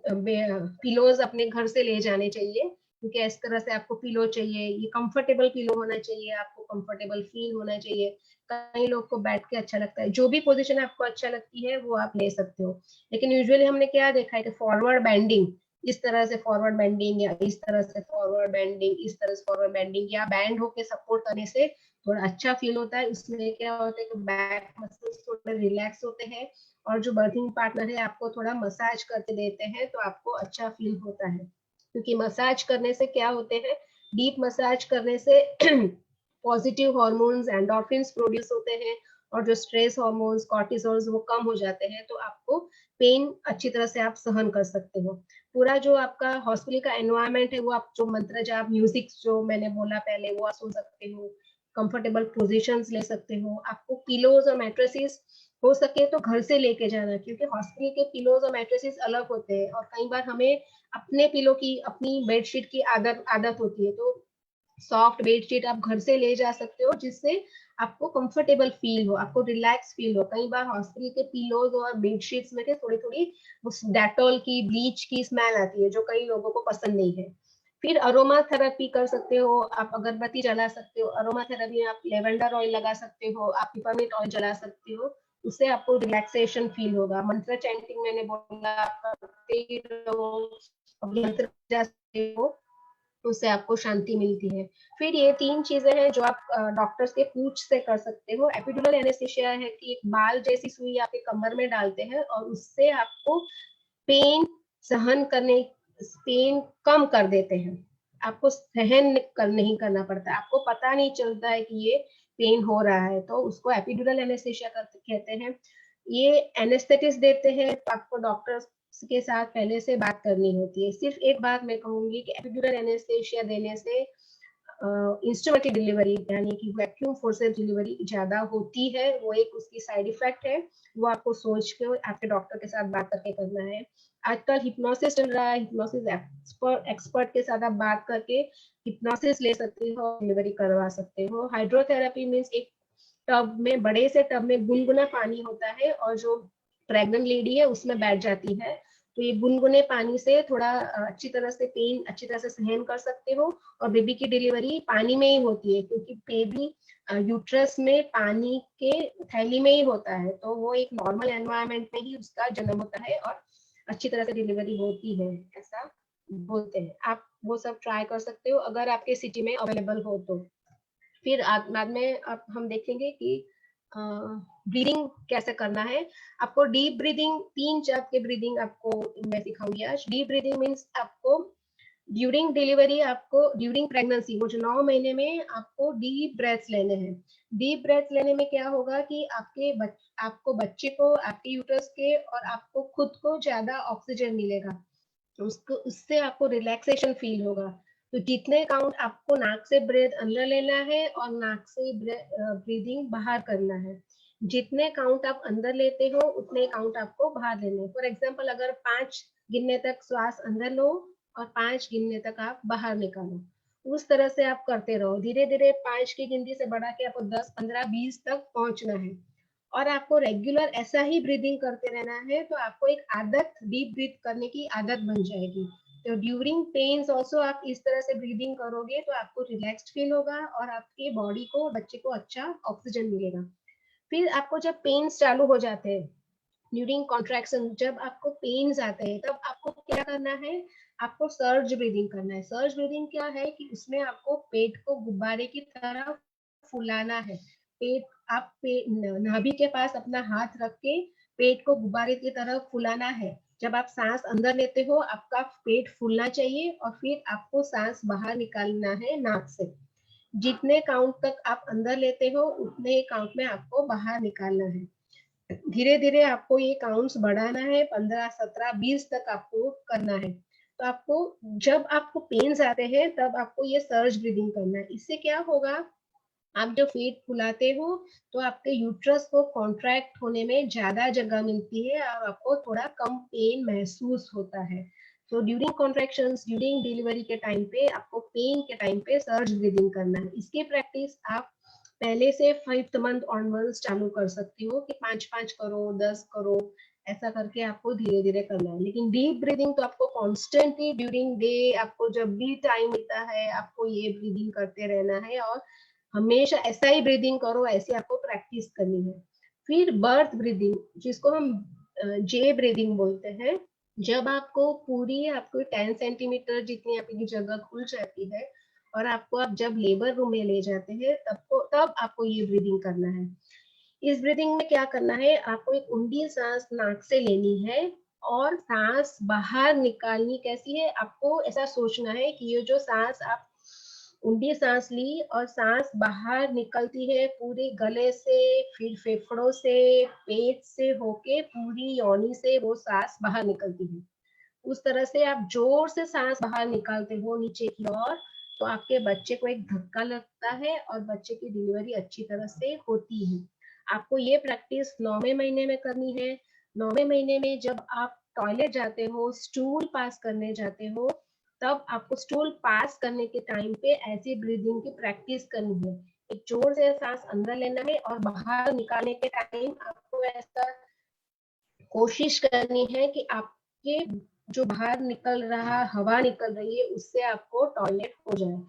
[SPEAKER 2] पिलोज अपने घर से ले जाने चाहिए, क्योंकि इस तरह से आपको पिलो चाहिए, ये कंफर्टेबल पिलो होना चाहिए, आपको कंफर्टेबल फील होना चाहिए। कई लोग को बैठ के अच्छा लगता है, जो भी पोजीशन आपको अच्छा लगती है वो आप ले सकते हो। लेकिन यूजुअली हमने क्या देखा है कि फॉरवर्ड बेंडिंग, इस तरह से फॉरवर्ड बेंडिंग या इस तरह से फॉरवर्ड बेंडिंग, इस तरह से फॉरवर्ड बेंडिंग या बैंड होके सपोर्ट करने से थोड़ा अच्छा फील होता है। उसमें क्या होता है कि बैक मसल्स थोड़े रिलैक्स होते हैं, और जो बर्थिंग पार्टनर है आपको थोड़ा मसाज करके देते हैं तो आपको अच्छा फील होता है। क्योंकि मसाज करने से क्या होते हैं, डीप मसाज करने से पॉजिटिव हार्मोन्स, एंडोर्फिन्स प्रोड्यूस होते हैं, और जो स्ट्रेस हार्मोन्स, कॉर्टिसोल्स वो कम हो जाते हैं, तो आपको पेन अच्छी तरह से आप सहन कर सकते हो। पूरा जो आपका हॉस्पिटल का एनवायरनमेंट है वो आप जो मंत्र जाप, म्यूजिक जो मैंने बोला पहले, वो आप सुन सकते हो, कंफर्टेबल पोजीशंस ले सकते हो। आपको पिलोज और मैट्रेसेस हो सके तो घर से लेके जाना, क्योंकि हॉस्पिटल के पिलोज और मैट्रेसेस अलग होते हैं, और कई बार हमें अपने पिलो की, अपनी बेडशीट की आदत आदत होती है। तो सॉफ्ट बेडशीट आप घर से ले जा सकते हो, जिससे आपको कंफर्टेबल फील हो, आपको रिलैक्स फील हो। कई बार हॉस्पिटल के पिलोज और बेडशीट्स में थोड़ी थोड़ी उस डेटॉल की, ब्लीच की स्मेल आती है, जो कई लोगों को पसंद नहीं है। फिर अरोमा थेरेपी कर सकते हो, आप अगरबत्ती जला सकते हो। अरोमा थेरेपी में आप लेवेंडर ऑयल लगा सकते हो, आप पिपरमिंट ऑयल जला सकते हो, उससे आपको रिलैक्सेशन फील होगा। मंत्र चैंटिंग मैंने बोला, आप करते रहो, मंत्र जा सकते हो, उससे आपको शांति मिलती है। फिर ये 3 चीजें हैं जो आप डॉक्टर्स के पूछ से कर सकते हो। एपिडुरल एनेस्थीसिया है कि एक बाल जैसी सुई आपके कमर में डालते हैं, और उससे आपको पेन सहन करने, पेन कम कर देते हैं। आपको सहन नहीं करना पड़ता, आपको पता नहीं चलता है कि ये पेन हो रहा है, तो उसको एपिडुरल एनेस्थीसिया कहते हैं। ये एनेस्थेटिस देते हैं, तो आपको डॉक्टर के साथ पहले से बात करनी होती है। सिर्फ एक बात मैं कहूंगी कि एपिडुरल एनेस्थीसिया देने से इंस्ट्रूमेंटेड डिलीवरी यानी कि वैक्यूम फोर्सेस डिलीवरी ज्यादा होती है, वो एक उसकी साइड इफेक्ट है। वो आपको सोच के आपके डॉक्टर के साथ बात करके करना है। आजकल हिप्नोसिस चल रहा है, हिप्नोसिस एक्सपर्ट के साथ आप बात करके हिप्नोसिस ले सकते हो, डिलीवरी करवा सकते हो। हाइड्रोथेरेपी मीन्स एक टब में, बड़े से टब में गुनगुना पानी होता है, और जो प्रेग्नेंट लेडी है उसमें बैठ जाती है। तो ये गुनगुने पानी से थोड़ा अच्छी तरह से पेन अच्छी तरह से सहन कर सकते हो। और बेबी की डिलीवरी पानी में ही होती है, क्योंकि बेबी यूट्रस में पानी के थैली में ही होता है, तो वो एक नॉर्मल एनवायरनमेंट में ही उसका जन्म होता है और अच्छी तरह से डिलीवरी होती है, ऐसा बोलते हैं। आप वो सब ट्राई कर सकते हो अगर आपके सिटी में अवेलेबल हो तो। फिर बाद में अब हम देखेंगे कि ब्रीदिंग कैसे करना है। आपको डीप ब्रीदिंग, 3 टाइप के ब्रीदिंग आपको मैं सिखाऊंगी आज। डीप ब्रीदिंग मीन्स आपको ड्यूरिंग डिलीवरी, आपको ड्यूरिंग प्रेगनेंसी, वो जो 9 महीने में आपको डीप ब्रेथ्स लेने हैं। डीप ब्रेथ लेने में क्या होगा कि आपको बच्चे को, आपके यूट्रस के और आपको खुद को ज्यादा ऑक्सीजन मिलेगा, तो उसको, उससे आपको रिलैक्सेशन फील होगा। तो जितने काउंट आपको नाक से ब्रेथ अंदर लेना है और नाक से ब्रीदिंग बाहर करना है। जितने काउंट आप अंदर लेते हो उतने काउंट आपको बाहर लेने। फॉर एग्जाम्पल, अगर 5 गिनने तक श्वास अंदर लो और 5 गिनने तक आप बाहर निकालो, उस तरह से आप करते रहो। धीरे धीरे 5 की गिनती से बढ़ा के आपको 10, 15, 20 तक पहुंचना है, और आपको रेगुलर ऐसा ही ब्रीदिंग करते रहना है, तो आपको एक आदत, डीप ब्रीथ करने की आदत बन जाएगी। तो ड्यूरिंग पेन्स ऑल्सो आप इस तरह से ब्रीदिंग करोगे तो आपको रिलैक्स्ड फील होगा और आपके बॉडी को, बच्चे को अच्छा ऑक्सीजन मिलेगा। फिर आपको जब पेन्स चालू हो जाते हैं ड्यूरिंग कॉन्ट्रैक्शन, जब आपको पेन्स आते हैं तब आपको क्या करना है, आपको सर्ज ब्रीदिंग करना है। सर्ज ब्रीदिंग क्या है कि उसमें आपको पेट को गुब्बारे की तरह फुलाना है। पेट आप नाभि के पास अपना हाथ रख के पेट को गुब्बारे की तरह फुलाना है। जब आप सांस अंदर लेते हो आपका पेट फूलना चाहिए और फिर आपको सांस बाहर निकालना है नाक से। जितने काउंट तक आप अंदर लेते हो उतने काउंट में आपको बाहर निकालना है। धीरे धीरे आपको ये काउंट्स बढ़ाना है, 15, 17, 20 तक आपको करना है। तो आपको जब आपको पेन्स आते हैं तब आपको ये सर्ज ब्रीदिंग करना है। इससे क्या होगा, आप जब पेट फुलाते हो तो आपके यूट्रस को कॉन्ट्रैक्ट होने में ज्यादा जगह मिलती है और आपको थोड़ा कम पेन महसूस होता है। तो ड्यूरिंग कॉन्ट्रैक्शंस, ड्यूरिंग डिलीवरी के टाइम पे आपको पेन के टाइम पे सर्ज ब्रीदिंग करना है। इसकी प्रैक्टिस आप पहले से 5th मंथ ऑनवर्ड्स चालू कर सकती हो कि 5-5 करो, 10 करो, ऐसा करके आपको धीरे धीरे करना है। लेकिन डीप ब्रीदिंग तो आपको कॉन्स्टेंटली ड्यूरिंग डे, आपको जब भी टाइम मिलता है आपको ये ब्रीदिंग करते रहना है और हमेशा ऐसा ही ब्रीदिंग करो, ऐसे आपको प्रैक्टिस करनी है। फिर बर्थ ब्रीदिंग, जिसको हम जे ब्रीदिंग बोलते हैं, जब आपको पूरी आपको 10 सेंटीमीटर जितनी आपकी जगह खुल जाती है और आपको आप जब लेबर रूम में ले जाते हैं तब आपको ये ब्रीदिंग करना है। इस ब्रीदिंग में क्या करना है, आपको एक ऊंडी सांस नाक से लेनी है और सांस बाहर निकालनी कैसी है, आपको ऐसा सोचना है कि ये जो सांस आप ऊंडी सांस ली और सांस बाहर निकलती है पूरे गले से, फिर फेफड़ों से, पेट से होके पूरी योनि से वो सांस बाहर निकलती है। उस तरह से आप जोर से सांस बाहर निकालते हो नीचे की ओर तो आपके बच्चे को एक धक्का लगता है और बच्चे की डिलीवरी अच्छी तरह से होती है। आपको ये प्रैक्टिस 9वें महीने में करनी है। 9वें महीने में जब आप टॉयलेट जाते हो, स्टूल पास करने जाते हो, तब आपको स्टूल पास करने के टाइम पे ऐसी ब्रीदिंग की प्रैक्टिस करनी है। एक जोर से सांस अंदर लेना है और बाहर निकालने के टाइम आपको ऐसा कोशिश करनी है कि आपके जो बाहर निकल रहा हवा निकल रही है उससे आपको टॉयलेट हो जाए।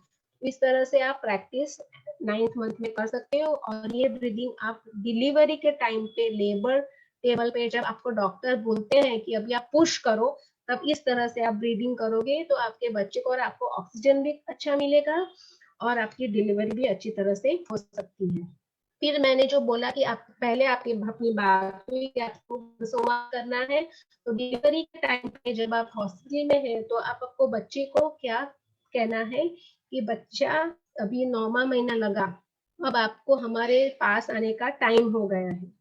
[SPEAKER 2] इस तरह से आप प्रैक्टिस 9th मंथ में कर सकते हो और ये ब्रीदिंग आप डिलीवरी के टाइम पे लेबर टेबल पे जब आपको डॉक्टर बोलते हैं कि अभी आप पुश करो, तब इस तरह से आप ब्रीदिंग करोगे तो आपके बच्चे को और आपको ऑक्सीजन भी अच्छा मिलेगा और आपकी डिलीवरी भी अच्छी तरह से हो सकती है। फिर मैंने जो बोला कि आप पहले आपकी अपनी बात हुई कि आपको सोमा करना है, तो डिलीवरी के टाइम पे जब आप हॉस्पिटल में है तो आप आपको बच्चे को क्या कहना है कि बच्चा अभी 9वां महीना लगा, अब आपको हमारे पास आने का टाइम हो गया है।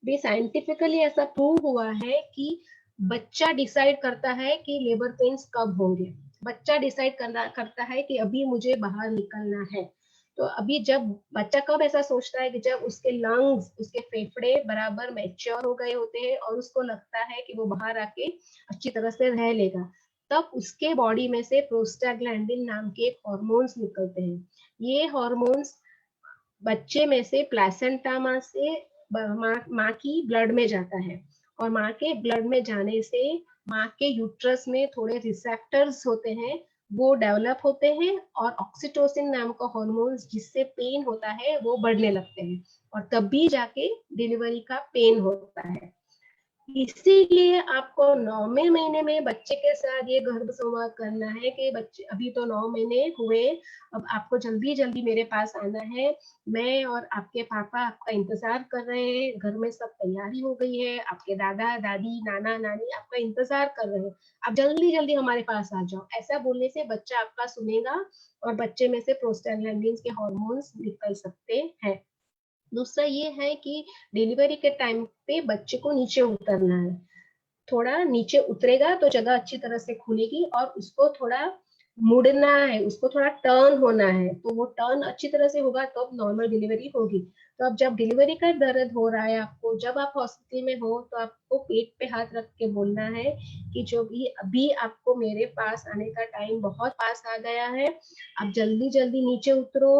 [SPEAKER 2] भी साइंटिफिकली ऐसा प्रूव हुआ है कि बच्चा डिसाइड करता है कि लेबर पेन्स कब होंगे। बच्चा डिसाइड करता है कि अभी मुझे बाहर निकलना है। तो अभी जब बच्चा कब ऐसा सोचता है कि जब उसके लंग्स, उसके फेफड़े बराबर मैच्योर हो गए होते हैं और उसको लगता है कि वो बाहर आके अच्छी तरह से रह लेगा, तब उसके बॉडी में से प्रोस्टाग्लैंडिन नाम के एक हॉर्मोन्स निकलते हैं। ये हॉर्मोन्स बच्चे में से प्लेसेंटा माँ से माँ की ब्लड में जाता है और माँ के ब्लड में जाने से माँ के यूट्रस में थोड़े रिसेप्टर्स होते हैं, वो डेवलप होते हैं और ऑक्सीटोसिन नाम का हार्मोन जिससे पेन होता है वो बढ़ने लगते हैं और तब भी जाके डिलीवरी का पेन होता है। इसीलिए आपको 9वें महीने में बच्चे के साथ ये गर्भ संवाद करना है कि बच्चे अभी तो 9 महीने हुए, अब आपको जल्दी जल्दी मेरे पास आना है। मैं और आपके पापा आपका इंतजार कर रहे हैं, घर में सब तैयारी हो गई है, आपके दादा दादी नाना नानी आपका इंतजार कर रहे हैं, आप जल्दी जल्दी हमारे पास आ जाओ। ऐसा बोलने से बच्चा आपका सुनेगा और बच्चे में से प्रोस्टाग्लैंडिन्स के हॉर्मोन्स निकल सकते हैं। दूसरा ये है कि डिलीवरी के टाइम पे बच्चे को नीचे उतरना है। थोड़ा नीचे उतरेगा तो जगह अच्छी तरह से खुलेगी और उसको थोड़ा मुड़ना है, उसको थोड़ा टर्न होना है। तो वो टर्न अच्छी तरह से होगा तो नॉर्मल डिलीवरी होगी। तो अब जब डिलीवरी का दर्द हो रहा है आपको, जब आप हॉस्पिटल में हो, तो आपको पेट पे हाथ रख के बोलना है कि जो भी अभी आपको मेरे पास आने का टाइम बहुत पास आ गया है, आप जल्दी जल्दी नीचे उतरो,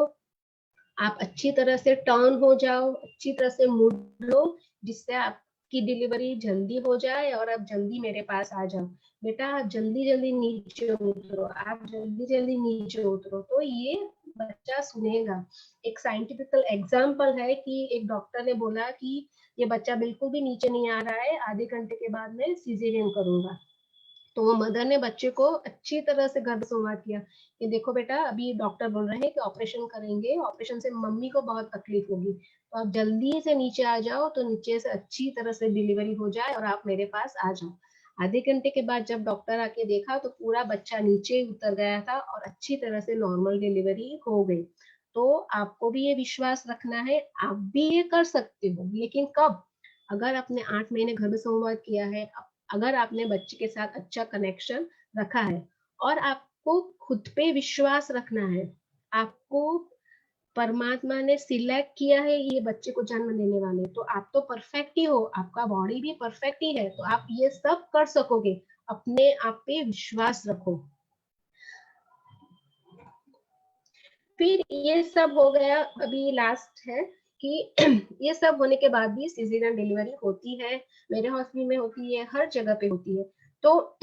[SPEAKER 2] आप अच्छी तरह से टर्न हो जाओ, अच्छी तरह से मुड़ लो, जिससे आपकी डिलीवरी जल्दी हो जाए और आप जल्दी मेरे पास आ जाओ। बेटा आप जल्दी जल्दी नीचे उतरो, आप जल्दी जल्दी नीचे उतरो। तो ये बच्चा सुनेगा। एक साइंटिफिकल एग्जाम्पल है कि एक डॉक्टर ने बोला कि ये बच्चा बिल्कुल भी नीचे नहीं आ रहा है, आधे घंटे के बाद मैं सीजेरियन करूंगा। तो वो मदर ने बच्चे को अच्छी तरह से गर्भ संवाद किया कि देखो बेटा, अभी डॉक्टर बोल रहे हैं कि ऑपरेशन करेंगे, ऑपरेशन से मम्मी को बहुत तकलीफ होगी, तो आप जल्दी से नीचे आ जाओ, तो नीचे से अच्छी तरह से डिलीवरी हो जाए और आप मेरे पास आ जाओ। आधे घंटे के बाद जब डॉक्टर आके देखा तो पूरा बच्चा नीचे उतर गया था और अच्छी तरह से नॉर्मल डिलीवरी हो गई। तो आपको भी ये विश्वास रखना है, आप भी ये कर सकते हो, लेकिन कब? अगर आपने 8 महीने गर्भ संवाद किया है, अगर आपने बच्चे के साथ अच्छा कनेक्शन रखा है और आपको खुद पे विश्वास रखना है। आपको परमात्मा ने सिलेक्ट किया है ये बच्चे को जन्म देने वाले, तो आप तो परफेक्ट ही हो, आपका बॉडी भी परफेक्ट ही है, तो आप ये सब कर सकोगे। अपने आप पे विश्वास रखो। फिर ये सब हो गया, अभी लास्ट है कि ये सब होने के बाद भी सीजरियन डिलीवरी होती है, मेरे हॉस्पिटल में होती है, हर जगह पे होती है। तो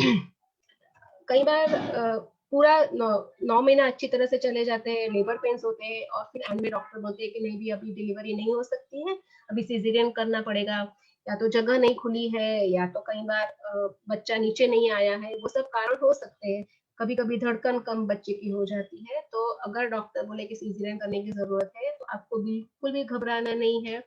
[SPEAKER 2] कई बार पूरा 9 महीना अच्छी तरह से चले जाते हैं, लेबर पेन्स होते हैं और फिर एंड में डॉक्टर बोलते हैं कि नहीं भी अभी डिलीवरी नहीं हो सकती है, अभी सीजरियन करना पड़ेगा, या तो जगह नहीं खुली है, या तो कई बार बच्चा नीचे नहीं आया है, वो सब कारण हो सकते हैं। कभी कभी धड़कन कम बच्चे की हो जाती है, तो अगर डॉक्टर बोले कि सीजरियन करने की जरूरत है तो आपको बिल्कुल भी घबराना नहीं है।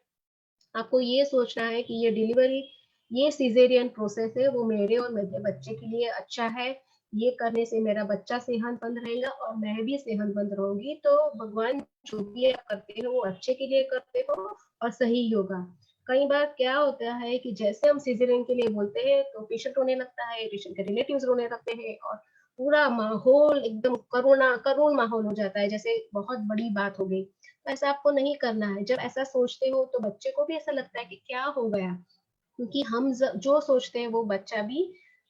[SPEAKER 2] आपको ये सोचना है कि ये डिलीवरी, ये सीजेरियन प्रोसेस है, वो मेरे और मेरे बच्चे के लिए अच्छा है। ये करने से मेरा बच्चा सेहतमंद रहेगा और मैं भी सेहतमंद रहूंगी। तो भगवान जो भी आप करते हो वो अच्छे के लिए करते हो और सही होगा। कई बार क्या होता है कि जैसे हम सीजरियन के लिए बोलते हैं तो पेशेंट रोने लगता है, पेशेंट के रिलेटिव्स रोने लगते हैं और पूरा माहौल एकदम करुण माहौल हो जाता है, जैसे बहुत बड़ी बात हो गई। ऐसा आपको नहीं करना है। जब ऐसा सोचते हो तो बच्चे को भी ऐसा लगता है कि क्या हो गया, क्योंकि हम जो सोचते हैं वो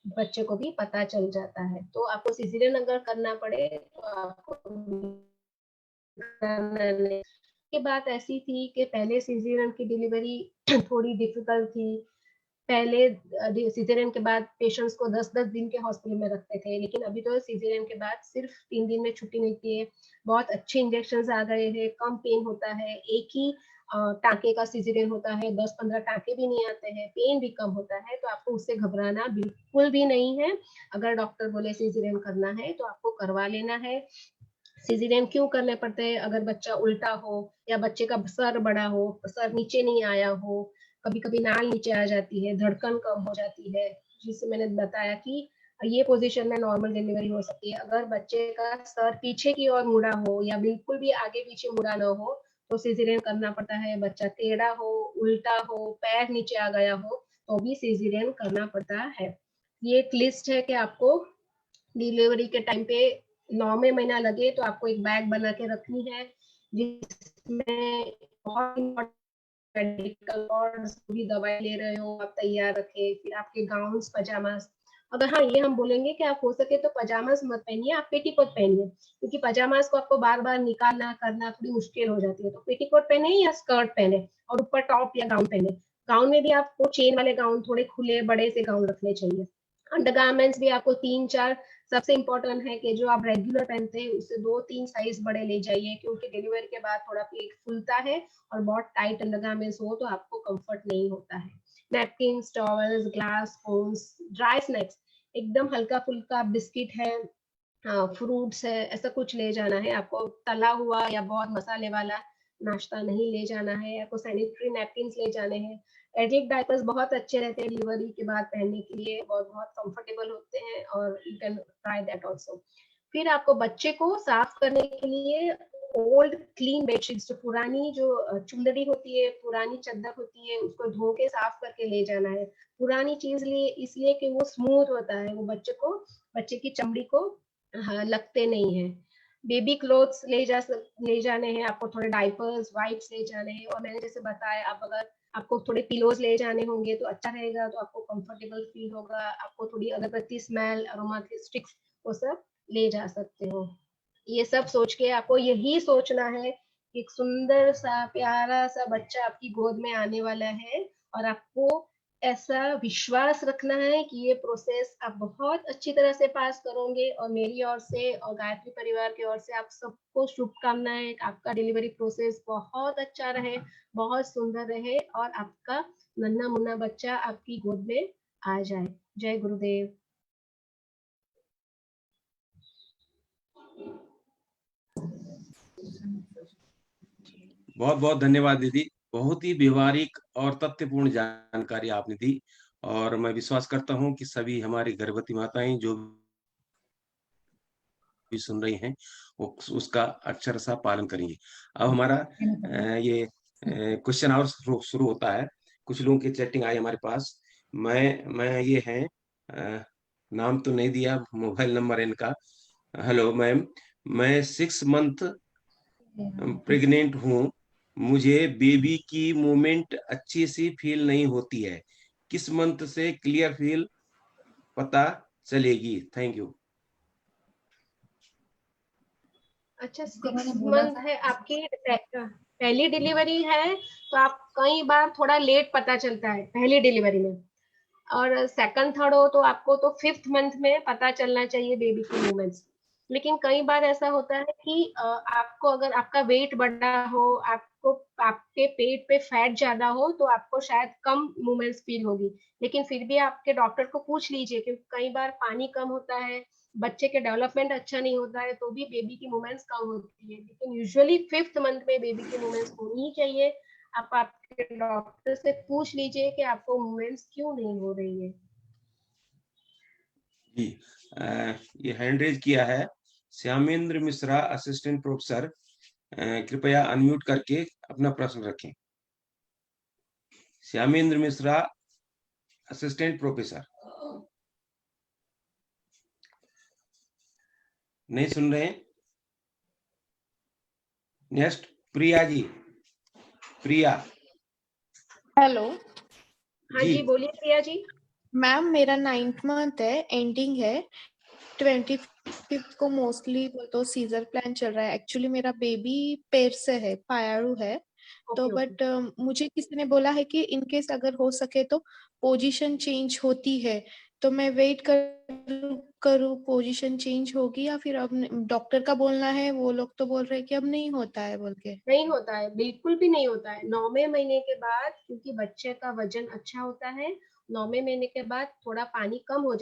[SPEAKER 2] बच्चे को भी पता चल जाता है। तो आपको सिजेरियन अगर करना पड़े तो आपको करना नहीं। ये बात ऐसी थी कि पहले सिजेरियन की डिलीवरी थोड़ी डिफिकल्ट थी। पहले सिजेरियन के बाद पेशेंट्स को 10-10 दिन के हॉस्पिटल में रखते थे, लेकिन अभी तो सिजेरियन के बाद सिर्फ 3 दिन में छुट्टी मिलती है। बहुत अच्छे इंजेक्शन आ गए हैं, कम पेन होता है, एक ही टाँके का सिजेरियन होता है, 10-15 टाँके भी नहीं आते हैं, पेन भी कम होता है, तो आपको उससे घबराना बिल्कुल भी नहीं है। अगर डॉक्टर बोले सिजेरियन करना है तो आपको करवा लेना है। सिजेरियन क्यों करने पड़ते हैं? अगर बच्चा उल्टा हो या बच्चे का सर बड़ा हो, सर नीचे नहीं आया हो, कभी कभी नाल नीचे आ जाती है, धड़कन कम हो जाती है, जिससे मैंने बताया कि ये पोजीशन में नॉर्मल डिलीवरी हो सकती है। अगर बच्चे का सर पीछे की ओर मुड़ा हो या बिल्कुल भी आगे पीछे मुड़ा ना हो तो सिजेरियन करना पड़ता है। बच्चा टेढ़ा हो, उल्टा हो, पैर नीचे आ गया हो तो भी सिजेरियन करना पड़ता है। ये एक लिस्ट है कि आपको डिलीवरी के टाइम पे 9वें महीना लगे तो आपको एक बैग बना के रखनी है, जिसमें बहुत मेडिकल और भी दवाई ले रहे हो आप तैयार रखे, फिर आपके गाउन्स, पजामास। अगर हाँ ये हम बोलेंगे कि आप हो सके तो पजामास मत पहनिए, आप पेटीकोट पहनिए, क्योंकि पजामास को आपको बार बार निकालना करना थोड़ी मुश्किल हो जाती है। तो पेटीकोट पहने या स्कर्ट पहने और ऊपर टॉप या गाउन पहने। गाउन में भी आपको चेन वाले गाउन, थोड़े खुले बड़े से गाउन रखने चाहिए। अंडरगारमेंट्स भी आपको 3-4, सबसे इम्पोर्टेंट है कि जो आप रेगुलर पहनते हैं उससे 2-3 साइज बड़े ले जाइए, क्योंकि डिलीवरी के बाद थोड़ा पेट फूलता है और बहुत टाइट अंडरगारमेंट्स हो तो आपको कंफर्ट नहीं होता है। Napkins, towels, glass, phones, dry snacks, एकदम हल्का फुल्का बिस्किट है, फ्रूट्स है, ऐसा कुछ ले जाना है। आपको तला हुआ या बहुत मसाले वाला नाश्ता नहीं ले जाना है। आपको सैनिटरी नैपकिन्स ले जाने हैं। एडल्ट डायपर्स बहुत अच्छे रहते हैं डिलीवरी के बाद पहनने के लिए और बहुत कंफर्टेबल होते हैं और you can try that also. फिर आपको बच्चे को साफ करने के लिए ओल्ड क्लीन बेडशीट्स, जो पुरानी चुंदड़ी होती है, पुरानी चादर होती है, उसको धो के साफ करके ले जाना है। पुरानी चीज लिए इसलिए कि वो स्मूथ होता है, वो बच्चे की चमड़ी को हाँ, लगते नहीं है। बेबी क्लोथ्स ले जाने हैं आपको, थोड़े डायपर्स, वाइप्स ले जाने हैं, और मैंने जैसे बताया आप अगर आपको थोड़े पिलोज ले जाने होंगे तो अच्छा रहेगा, तो आपको कंफर्टेबल फील होगा। आपको थोड़ी अगरबत्ती स्मेल, अरोमा स्टिक्स, वो सब ले जा सकते हो। ये सब सोच के आपको यही सोचना है कि एक सुंदर सा प्यारा सा बच्चा आपकी गोद में आने वाला है और आपको ऐसा विश्वास रखना है कि ये प्रोसेस आप बहुत अच्छी तरह से पास करोगे, और मेरी ओर से और गायत्री परिवार की ओर से आप सबको शुभकामनाएं। आपका डिलीवरी प्रोसेस बहुत अच्छा रहे, बहुत सुंदर रहे, और आपका नन्हा मुन्ना बच्चा आपकी गोद में आ जाए। जय गुरुदेव।
[SPEAKER 1] बहुत बहुत धन्यवाद दीदी, बहुत ही व्यवहारिक और तथ्यपूर्ण जानकारी आपने दी, और मैं विश्वास करता हूं कि सभी हमारी गर्भवती माताएं जो भी सुन रही हैं वो उसका अक्षरशः पालन करेंगी। अब हमारा ये क्वेश्चन आवर शुरू होता है। कुछ लोगों की चैटिंग आई हमारे पास। मैं ये है, नाम तो नहीं दिया, मोबाइल नंबर इनका। हेलो मैम, मैं 6 मंथ प्रेग्नेंट हूँ। मुझे बेबी की मूवमेंट अच्छी सी फील नहीं होती है। किस मंथ से क्लियर फील पता चलेगी? Thank you.
[SPEAKER 2] अच्छा,
[SPEAKER 3] उन्होंने
[SPEAKER 2] 6
[SPEAKER 3] बोला
[SPEAKER 2] मंथ
[SPEAKER 3] था।
[SPEAKER 2] है आपकी, पहली डिलीवरी है, तो आप कई बार थोड़ा लेट पता चलता है पहली डिलीवरी में, और सेकंड थर्ड हो तो आपको तो 5th मंथ में पता चलना चाहिए बेबी की मूवमेंट्स। लेकिन कई बार ऐसा होता है कि आपको अगर आपका वेट बढ़ा हो, आपको आपके पेट पे फैट ज्यादा हो, तो आपको शायद कम मूवमेंट्स फील होगी। लेकिन फिर भी आपके डॉक्टर को पूछ लीजिए, क्योंकि कई बार पानी कम होता है, बच्चे के डेवलपमेंट अच्छा नहीं होता है, तो भी बेबी की मूवमेंट्स कम होती है। लेकिन यूजुअली 5th मंथ में बेबी की मूवमेंट्स होनी ही चाहिए। आप आपके डॉक्टर से पूछ लीजिए कि आपको मूवमेंट्स क्यों नहीं हो रही है।
[SPEAKER 1] जी, ये हैंड रेज किया है श्यामेंद्र मिश्रा, असिस्टेंट प्रोफेसर। कृपया अनम्यूट करके अपना प्रश्न रखें। Shyamendra Mishra, assistant professor. नहीं सुन रहे हैं? नेक्स्ट, प्रिया जी। प्रिया
[SPEAKER 5] हेलो
[SPEAKER 2] हाँ
[SPEAKER 1] जी।
[SPEAKER 2] जी, बोलिए प्रिया जी।
[SPEAKER 5] मैम, मेरा 9th मंथ है, एंडिंग है। 25th को मोस्टली तो सीजर प्लान चल रहा है। एक्चुअली मेरा बेबी पेट से है, पायारू है। तो
[SPEAKER 2] ओके ओके।
[SPEAKER 5] बट मुझे किसी ने बोला है कि इनकेस अगर हो सके तो पोजीशन चेंज होती है, तो मैं वेट करूँ पोजीशन चेंज होगी, या फिर अब डॉक्टर का बोलना है, वो लोग तो बोल रहे हैं कि अब नहीं होता है बोल के।
[SPEAKER 2] नहीं होता है, बिल्कुल भी नहीं होता है 9वें महीने के बाद, क्योंकि बच्चे का वजन अच्छा होता है। 9वें महीने के बाद थोड़ा पानी कम हो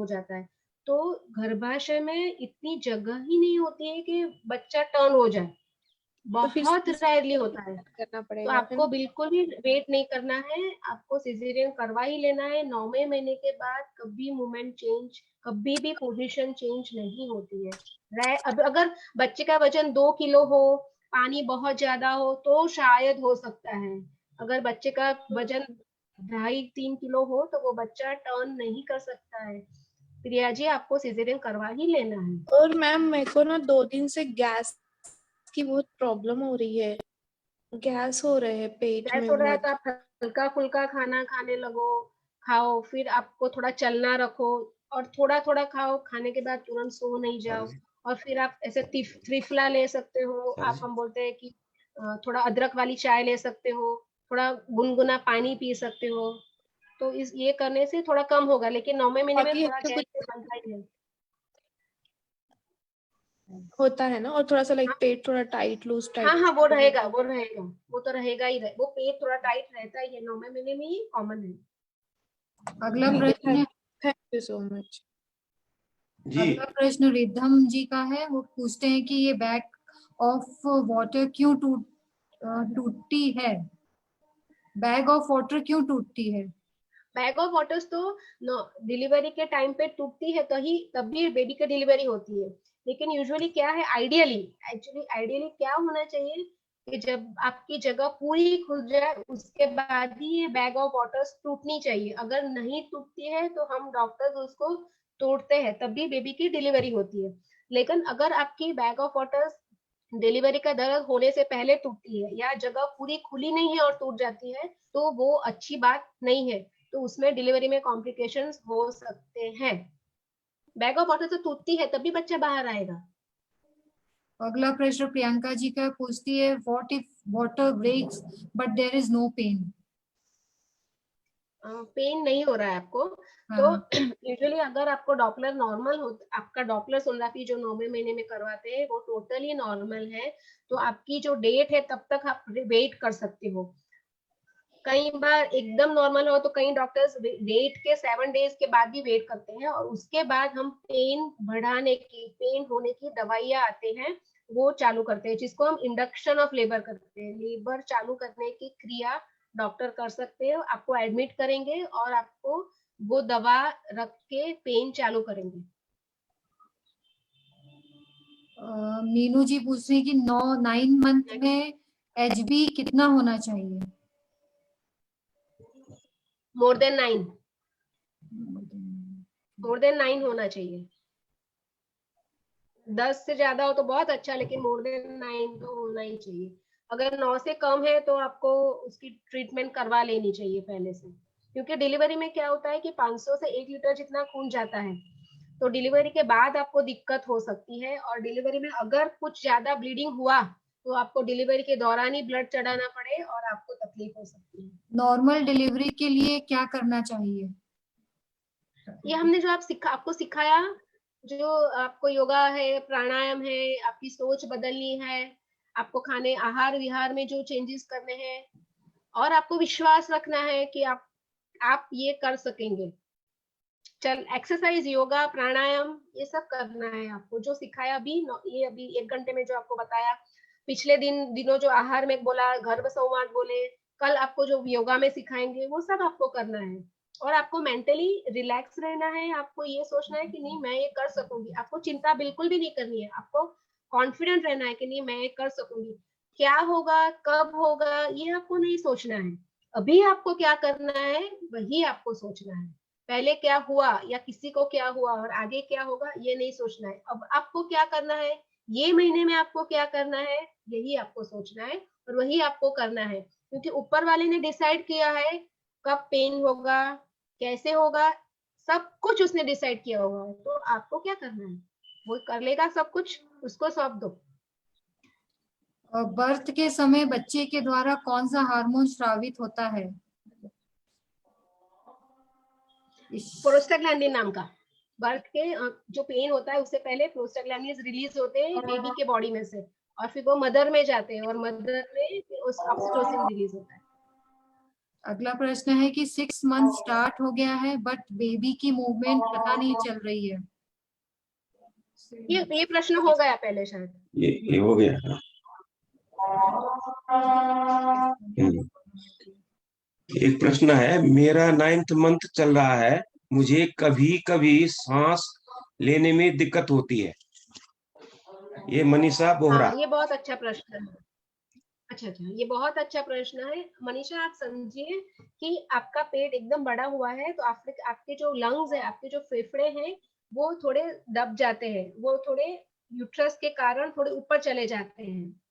[SPEAKER 2] जाता है, तो गर्भाशय में इतनी जगह ही नहीं होती है कि बच्चा टर्न हो जाए।
[SPEAKER 5] तो फिर
[SPEAKER 2] बहुत रेयरली होता है।
[SPEAKER 5] करना
[SPEAKER 2] तो
[SPEAKER 5] पड़ेगा है
[SPEAKER 2] आपको
[SPEAKER 5] ना?
[SPEAKER 2] बिल्कुल भी वेट नहीं करना है, आपको सिजेरियन करवा ही लेना है। 9वें महीने के बाद कभी मूवमेंट चेंज, कभी भी पोजीशन चेंज नहीं होती है। अब अगर बच्चे का वजन 2 किलो हो, पानी बहुत ज्यादा हो, तो शायद हो सकता है। अगर बच्चे का वजन 2.5-3 किलो हो, तो वो बच्चा टर्न नहीं कर सकता है। प्रिया जी, आपको सिजेरियन करवा ही लेना है।
[SPEAKER 5] और मैम, मेरे को ना 2 दिन से गैस की बहुत प्रॉब्लम हो रही है। गैस हो रहे हैं पेट
[SPEAKER 2] गैस
[SPEAKER 5] में
[SPEAKER 2] हो रहा है तो
[SPEAKER 5] बहुत।
[SPEAKER 2] आप हल्का फुल्का खाना खाने लगो, खाओ, फिर आपको थोड़ा चलना रखो, और थोड़ा थोड़ा खाओ। खाने के बाद तुरंत सो नहीं
[SPEAKER 1] सर
[SPEAKER 2] जाओ।
[SPEAKER 1] जी,
[SPEAKER 2] और फिर आप ऐसे त्रिफला ले सकते हो।
[SPEAKER 1] सर
[SPEAKER 2] आप,
[SPEAKER 1] जी।
[SPEAKER 2] हम बोलते हैं कि थोड़ा अदरक वाली चाय ले सकते हो, थोड़ा गुनगुना पानी पी सकते हो। तो इस ये करने से थोड़ा कम होगा, लेकिन 9वें महीने में
[SPEAKER 5] अभी
[SPEAKER 2] थोड़ा
[SPEAKER 5] तो
[SPEAKER 2] गैस
[SPEAKER 5] कुछ
[SPEAKER 2] तो बनता ही है।
[SPEAKER 5] होता है ना, और थोड़ा सा
[SPEAKER 2] हाँ
[SPEAKER 5] लाइक पेट थोड़ा टाइट लूज
[SPEAKER 2] हाँ
[SPEAKER 5] टाइप
[SPEAKER 2] हाँ, वो रहेगा,
[SPEAKER 5] रहेगा।
[SPEAKER 2] वो रहेगा। वो तो रहेगा ही वो पेट थोड़ा टाइट रहता ही है, 9वें महीने में ही कॉमन है।
[SPEAKER 3] अगला
[SPEAKER 5] ठीक है,
[SPEAKER 3] प्रश्न,
[SPEAKER 5] थैंक यू सो मच।
[SPEAKER 1] जी,
[SPEAKER 3] अगला प्रश्न रिद्धम जी का है। वो पूछते हैं कि ये बैग ऑफ वाटर क्यों टूटती है? बैग ऑफ वाटर क्यों टूटती है?
[SPEAKER 2] बैग ऑफ वाटर्स तो डिलीवरी के टाइम पे टूटती है, तभी बेबी की डिलीवरी होती है। लेकिन यूजुअली क्या है, आइडियली क्या होना चाहिए कि जब आपकी जगह पूरी खुल जाए, उसके बाद ही ये बैग ऑफ वाटर्स टूटनी चाहिए। अगर नहीं टूटती है तो हम डॉक्टर्स उसको तोड़ते हैं, तभी बेबी की डिलीवरी होती है। लेकिन अगर आपकी बैग ऑफ वाटर्स डिलीवरी का दर्द होने से पहले टूटती है, या जगह पूरी खुली नहीं है और टूट जाती है, तो वो अच्छी बात नहीं है। तो उसमें डिलीवरी में कॉम्प्लिकेशंस हो सकते हैं। बैग ऑफ वाटर तो टूटती है तभी बच्चा बाहर आएगा।
[SPEAKER 3] अगला प्रश्न प्रियंका जी का पूछती है, what if water breaks but there is no pain?
[SPEAKER 2] Pain नहीं हो रहा है आपको, तो यूजुअली अगर आपको डॉपलर नॉर्मल हो, आपका डॉपलर सोनोग्राफी जो 9वें महीने में करवाते हैं वो टोटली नॉर्मल है, तो आपकी जो डेट है तब तक आप वेट कर सकते हो। कई बार एकदम नॉर्मल हो तो कई डॉक्टर्स डेट के 7 डेज के बाद भी वेट करते हैं, और उसके बाद हम पेन बढ़ाने की, पेन होने की दवाइयां आते हैं वो चालू करते हैं, जिसको हम इंडक्शन ऑफ लेबर करते हैं। लेबर चालू करने की क्रिया डॉक्टर कर सकते हैं, आपको एडमिट करेंगे और आपको वो दवा रख के पेन चालू करेंगे।
[SPEAKER 3] मीनू जी पूछ रही कि 9 मंथ में HB कितना होना चाहिए?
[SPEAKER 2] मोर देन 9 होना चाहिए। 10 से ज्यादा हो तो बहुत अच्छा, लेकिन मोर देन 9 तो होना ही चाहिए। अगर 9 से कम है तो आपको उसकी ट्रीटमेंट करवा लेनी चाहिए पहले से, क्योंकि डिलीवरी में क्या होता है कि 500 से 1 लीटर जितना खून जाता है, तो डिलीवरी के बाद आपको दिक्कत हो सकती है, और डिलीवरी में अगर कुछ ज्यादा ब्लीडिंग हुआ तो आपको डिलीवरी के दौरान ही ब्लड चढ़ाना पड़े और आपको तकलीफ हो सकती है।
[SPEAKER 3] नॉर्मल डिलीवरी के लिए क्या करना चाहिए?
[SPEAKER 2] ये हमने जो आपको सिखाया, जो आपको योगा है, प्राणायाम है, आपकी सोच बदलनी है, आपको खाने आहार विहार में जो चेंजेस करने हैं, और आपको विश्वास रखना है कि आप ये कर सकेंगे। चल एक्सरसाइज, योगा, प्राणायाम, ये सब करना है आपको। जो सिखाया अभी, ये अभी 1 घंटे में जो आपको बताया, पिछले दिनों जो आहार में बोला, गर्भ संवाद बोले, कल आपको जो योगा में सिखाएंगे वो सब आपको करना है। और आपको मेंटली रिलैक्स रहना है, आपको ये सोचना है कि नहीं मैं ये कर सकूंगी। आपको चिंता बिल्कुल भी नहीं करनी है, आपको कॉन्फिडेंट रहना है कि नहीं मैं ये कर सकूंगी। क्या होगा, कब होगा, ये आपको नहीं सोचना है। अभी आपको क्या करना है वही आपको सोचना है। पहले क्या हुआ या किसी को क्या हुआ और आगे क्या होगा ये नहीं सोचना है। अब आपको क्या करना है, ये महीने में आपको क्या करना है, यही आपको सोचना है और वही आपको करना है, क्योंकि ऊपर वाले ने डिसाइड किया है कब पेन होगा, कैसे होगा, सब कुछ उसने डिसाइड किया होगा। तो आपको क्या करना है, वो कर लेगा सब कुछ, उसको सौंप दो।
[SPEAKER 3] बर्थ के समय बच्चे के द्वारा कौन सा हार्मोन स्रावित होता है?
[SPEAKER 2] प्रोस्टाग्लैंडिन नाम का। बर्थ के जो पेन होता है उससे पहले प्रोस्टाग्लैंडिन रिलीज होते हैं बेबी के बॉडी में से, और फिर वो मदर में जाते हैं, और मदर में फिर उस ऑक्सीटोसिन रिलीज होता है।
[SPEAKER 3] अगला प्रश्न है कि 6 मंथ स्टार्ट हो गया है बट बेबी की मूवमेंट पता नहीं चल रही है।
[SPEAKER 2] ये प्रश्न हो गया पहले शायद।
[SPEAKER 1] ये हो गया। एक प्रश्न है, मेरा 9th मंथ चल रहा है, मुझे कभी कभी सांस लेने में दिक्कत होती है। ये मनीषा बोहरा।
[SPEAKER 2] हाँ, ये बहुत अच्छा प्रश्न है। अच्छा, ये बहुत अच्छा प्रश्न है मनीषा। आप समझिए कि आपका पेट एकदम बड़ा हुआ है, तो आपके जो लंग्स है, आपके जो फेफड़े हैं वो थोड़े दब जाते हैं, वो थोड़े यूट्रस के कारण थोड़े ऊपर चले जाते हैं।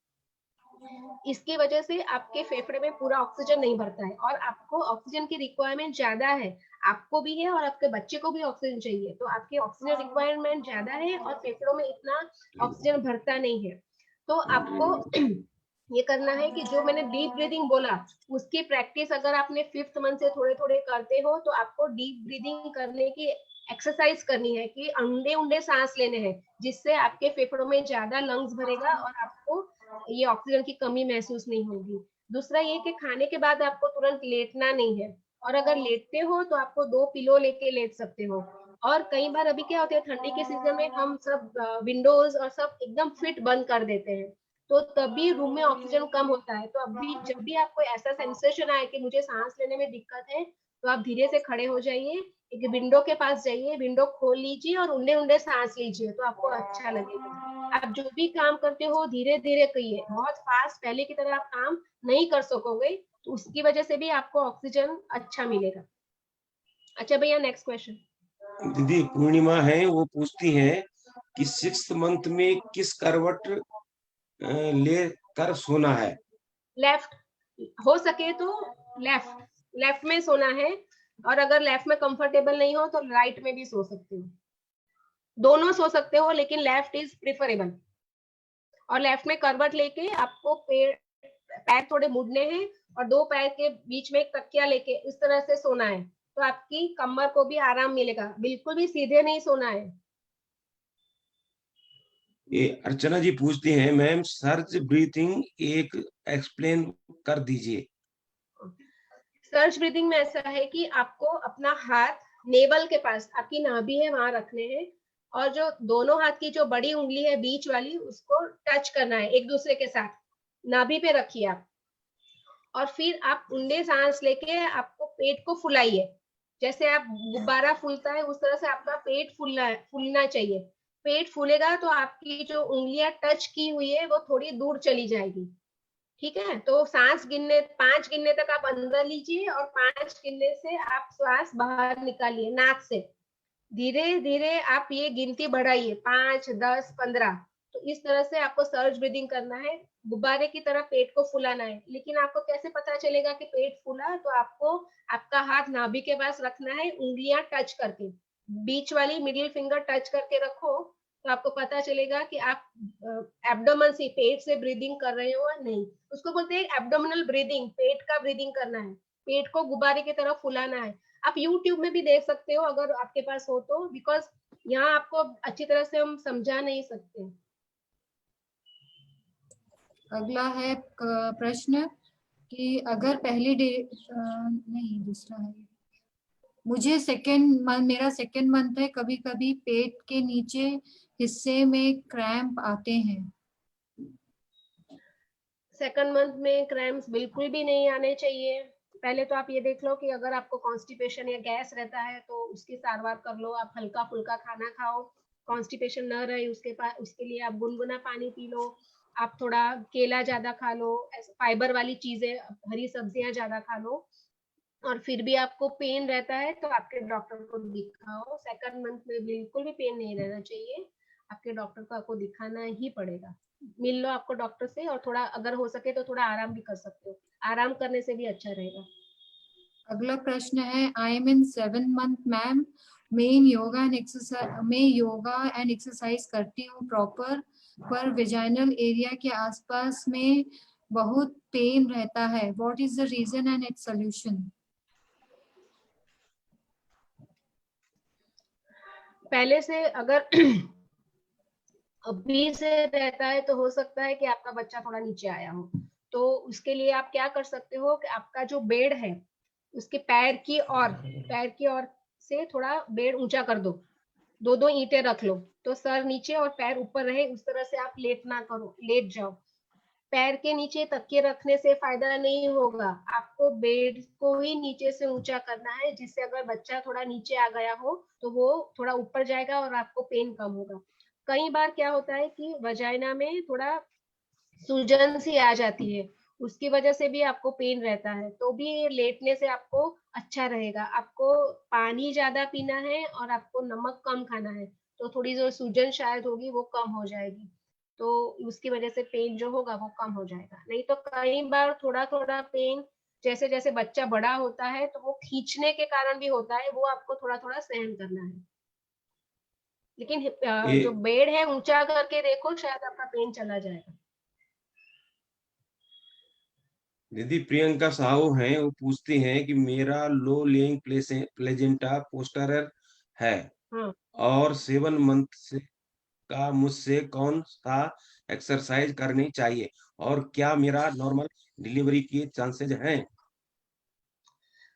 [SPEAKER 2] इसकी वजह से आपके फेफड़े में पूरा ऑक्सीजन नहीं भरता है, और आपको ऑक्सीजन की रिक्वायरमेंट ज्यादा है, आपको भी है और आपके बच्चे को भी ऑक्सीजन चाहिए, तो आपकी ऑक्सीजन रिक्वायरमेंट ज्यादा है और फेफड़ों में इतना ऑक्सीजन भरता नहीं है। तो आपको ये करना है कि जो मैंने डीप ब्रीदिंग बोला उसकी प्रैक्टिस अगर आपने 5th मंथ से थोड़े थोड़े करते हो, तो आपको डीप ब्रीदिंग करने की एक्सरसाइज करनी है कि अंडे उंडे सांस लेने हैं, जिससे आपके फेफड़ों में ज्यादा लंग्स भरेगा और आपको ये ऑक्सीजन की कमी महसूस नहीं होगी। दूसरा ये कि खाने के बाद आपको तुरंत लेटना नहीं है, और अगर लेटते हो तो आपको 2 पिलो लेके लेट सकते हो। और कई बार अभी क्या होता है, ठंडी के सीजन में हम सब विंडोज और सब एकदम फिट बंद कर देते हैं, तो तभी रूम में ऑक्सीजन कम होता है। तो अभी जब भी आपको ऐसा सेंसेशन आए कि मुझे सांस लेने में दिक्कत है, तो आप धीरे से खड़े हो जाइए, एक विंडो के पास जाइए, विंडो खोल लीजिए और उंडे उंडे सांस लीजिए, तो आपको अच्छा लगेगा। आप जो भी काम करते हो धीरे धीरे करिए, बहुत फास्ट पहले की तरह आप काम नहीं कर सकोगे, तो उसकी वजह से भी आपको ऑक्सीजन अच्छा मिलेगा। अच्छा भैया, नेक्स्ट क्वेश्चन।
[SPEAKER 1] दीदी पूर्णिमा है, वो पूछती है कि 6th मंथ में किस करवट ले कर सोना है।
[SPEAKER 2] लेफ्ट, हो सके तो लेफ्ट में सोना है, और अगर लेफ्ट में कंफर्टेबल नहीं हो तो राइट में भी सो सकते हो, दोनों सो सकते हो, लेकिन लेफ्ट इज प्रिफरेबल। और लेफ्ट में करवट लेके आपको पैर थोड़े मुड़ने हैं और 2 पैर के बीच में एक तकिया लेके इस तरह से सोना है, तो आपकी कमर को भी आराम मिलेगा। बिल्कुल भी सीधे नहीं सोना है।
[SPEAKER 1] ये अर्चना जी पूछती हैं, मैम सर्च ब्रीथिंग एक एक्सप्लेन कर दीजिए।
[SPEAKER 2] सर्च ब्रीथिंग में ऐसा है कि आपको अपना हाथ नेवल के पास, आपकी नाभि है वहां रखने हैं, और जो दोनों हाथ की जो बड़ी उंगली है बीच वाली, उसको टच करना है एक दूसरे के साथ। नाभि पे रखिए आप, और फिर आप ऊंडे सांस लेके आपको पेट को फुलाइए। जैसे आप गुब्बारा फूलता है उस तरह से आपका पेट फूलना चाहिए। पेट फूलेगा तो आपकी जो उंगलियां टच की हुई है वो थोड़ी दूर चली जाएगी। ठीक है, तो सांस गिनने 5 गिनने तक आप अंदर लीजिए, और 5 गिनने से आप श्वास बाहर निकालिए नाक से। धीरे धीरे आप ये गिनती बढ़ाइए, 5, 10, 15। तो इस तरह से आपको सर्च ब्रीदिंग करना है। गुब्बारे की तरह पेट को फुलाना है। लेकिन आपको कैसे पता चलेगा कि पेट फूला? तो आपको आपका हाथ नाभि के पास रखना है, उंगलियां टच करके, बीच वाली मिडिल फिंगर टच करके रखो, तो आपको पता चलेगा कि आप एब्डोमेन से, पेट से ब्रीदिंग कर रहे हो या नहीं। उसको बोलते हैं एब्डोमिनल ब्रीदिंग, पेट का ब्रीदिंग करना है, पेट को गुब्बारे की तरह फुलाना है। आप YouTube में भी देख सकते हो अगर आपके पास हो तो, बिकॉज यहाँ आपको अच्छी तरह से हम समझा नहीं सकते।
[SPEAKER 3] अगला है प्रश्न कि अगर पहली नहीं, दूसरा है। मुझे मेरा सेकेंड मंथ है, कभी कभी पेट के नीचे हिस्से में क्रैम्प आते हैं।
[SPEAKER 2] सेकंड मंथ में क्रैम्प्स बिल्कुल भी नहीं आने चाहिए। पहले तो आप ये देख लो कि अगर आपको कॉन्स्टिपेशन या गैस रहता है तो उसकी सारवार कर लो। आप हल्का फुल्का खाना खाओ, कॉन्स्टिपेशन न रहे उसके लिए आप गुनगुना पानी पी लो। आप थोड़ा केला ज्यादा खा लो, फाइबर वाली चीजें, हरी सब्जियां ज्यादा खा लो। और फिर भी आपको पेन रहता है तो आपके डॉक्टर को दिखाओ। सेकंड मंथ में बिल्कुल भी पेन नहीं रहना चाहिए। आपके डॉक्टर को आपको दिखाना ही पड़ेगा। मिल लो आपको डॉक्टर से, और थोड़ा अगर हो सके तो थोड़ा आराम भी कर सकते हो। आराम करने से भी अच्छा रहेगा।
[SPEAKER 3] अगला प्रश्न है, I am in 7th month ma'am, मैं योगा एंड एक्सरसाइज करती हूँ प्रॉपर, पर वेजाइनल एरिया के आसपास में बहुत पेन रहता है। What is the reason and its solution?
[SPEAKER 2] पहले से अगर अभी से रहता है तो हो सकता है कि आपका बच्चा थोड़ा नीचे आया हो। तो उसके लिए आप क्या कर सकते हो कि आपका जो बेड है उसके पैर की ओर से थोड़ा बेड ऊंचा कर दो। 2-2 ईंटें रख लो, तो सर नीचे और पैर ऊपर रहे, उस तरह से आप लेट जाओ। पैर के नीचे तकिए रखने से फायदा नहीं होगा। आपको बेड को ही नीचे से ऊंचा करना है, जिससे अगर बच्चा थोड़ा नीचे आ गया हो तो वो थोड़ा ऊपर जाएगा और आपको पेन कम होगा। कई बार क्या होता है कि वजाइना में थोड़ा सूजन सी आ जाती है, उसकी वजह से भी आपको पेन रहता है, तो भी लेटने से आपको अच्छा रहेगा। आपको पानी ज्यादा पीना है और आपको नमक कम खाना है, तो थोड़ी जो सूजन शायद होगी वो कम हो जाएगी। तो उसकी वजह से पेन जो होगा वो कम हो जाएगा। नहीं तो कई बार थोड़ा थोड़ा पेन, जैसे जैसे बच्चा बड़ा होता है तो वो खींचने के कारण भी होता है, वो आपको थोड़ा थोड़ा सहन करना है। लेकिन
[SPEAKER 1] ये
[SPEAKER 2] जो बेड है ऊंचा करके देखो, शायद आपका पेन चला जाएगा।
[SPEAKER 1] दीदी प्रियंका साहू हैं, वो पूछती हैं कि मेरा लो लेइंग प्लेजेंटा पोस्टरर है
[SPEAKER 2] हाँ,
[SPEAKER 1] और 7 मंथ से का मुझसे कौन सा एक्सरसाइज करनी चाहिए, और क्या मेरा नॉर्मल डिलीवरी के चांसेज हैं?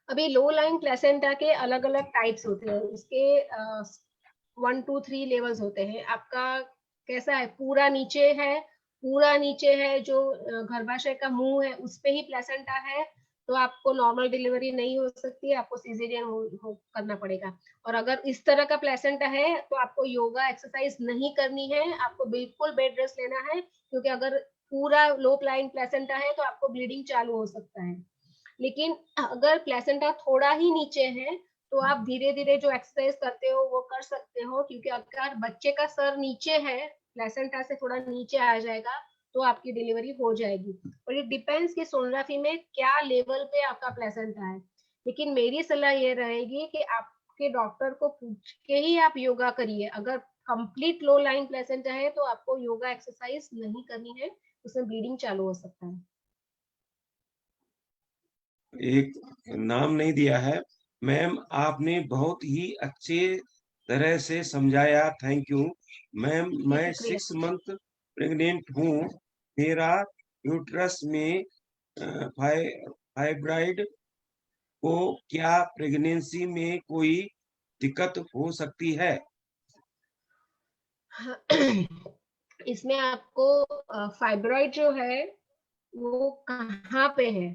[SPEAKER 2] अभी लो लाइन प्लेसेंटा के अलग अलग टाइप्स होते हैं। उसके 1, 2, 3 लेवल्स होते हैं। आपका कैसा है, पूरा नीचे है जो गर्भाशय का मुंह है उस पे ही प्लेसेंटा है, तो आपको नॉर्मल डिलीवरी नहीं हो सकती है, आपको सिजेरियन करना पड़ेगा। और अगर इस तरह का प्लेसेंटा है तो आपको योगा एक्सरसाइज नहीं करनी है, आपको बिल्कुल बेड रेस्ट लेना है, क्योंकि अगर पूरा लो लाइन प्लेसेंटा है तो आपको ब्लीडिंग चालू हो सकता है। लेकिन अगर प्लेसेंटा थोड़ा ही नीचे है तो आप धीरे धीरे जो एक्सरसाइज करते हो वो कर सकते हो, क्योंकि अगर बच्चे का सर नीचे है, प्लेसेंटा से थोड़ा नीचे आ जाएगा, तो आपकी डिलीवरी हो जाएगी। और ये डिपेंड्स कि सोनोग्राफी में क्या लेवल पे आपका प्लेसेंटा है। लेकिन मेरी सलाह ये रहेगी कि आपके डॉक्टर को पूछ के ही आप योगा करिए। अगर कंप्लीट लो लाइन प्लेसेंटा है तो आपको योगा एक्सरसाइज नहीं करनी है, उसमें ब्लीडिंग चालू हो सकता है।
[SPEAKER 1] एक नाम नहीं दिया है। मैम आपने बहुत ही अच्छे तरह से समझाया, थैंक यू। मैम मैं
[SPEAKER 2] शुक्रिया।
[SPEAKER 1] 6 मंथ प्रेग्नेंट हूँ, मेरा यूट्रस में फाइब्राइड को क्या प्रेगनेंसी में कोई दिक्कत हो सकती है?
[SPEAKER 2] हाँ, इसमें आपको फाइब्रॉइड जो है वो कहाँ पे है?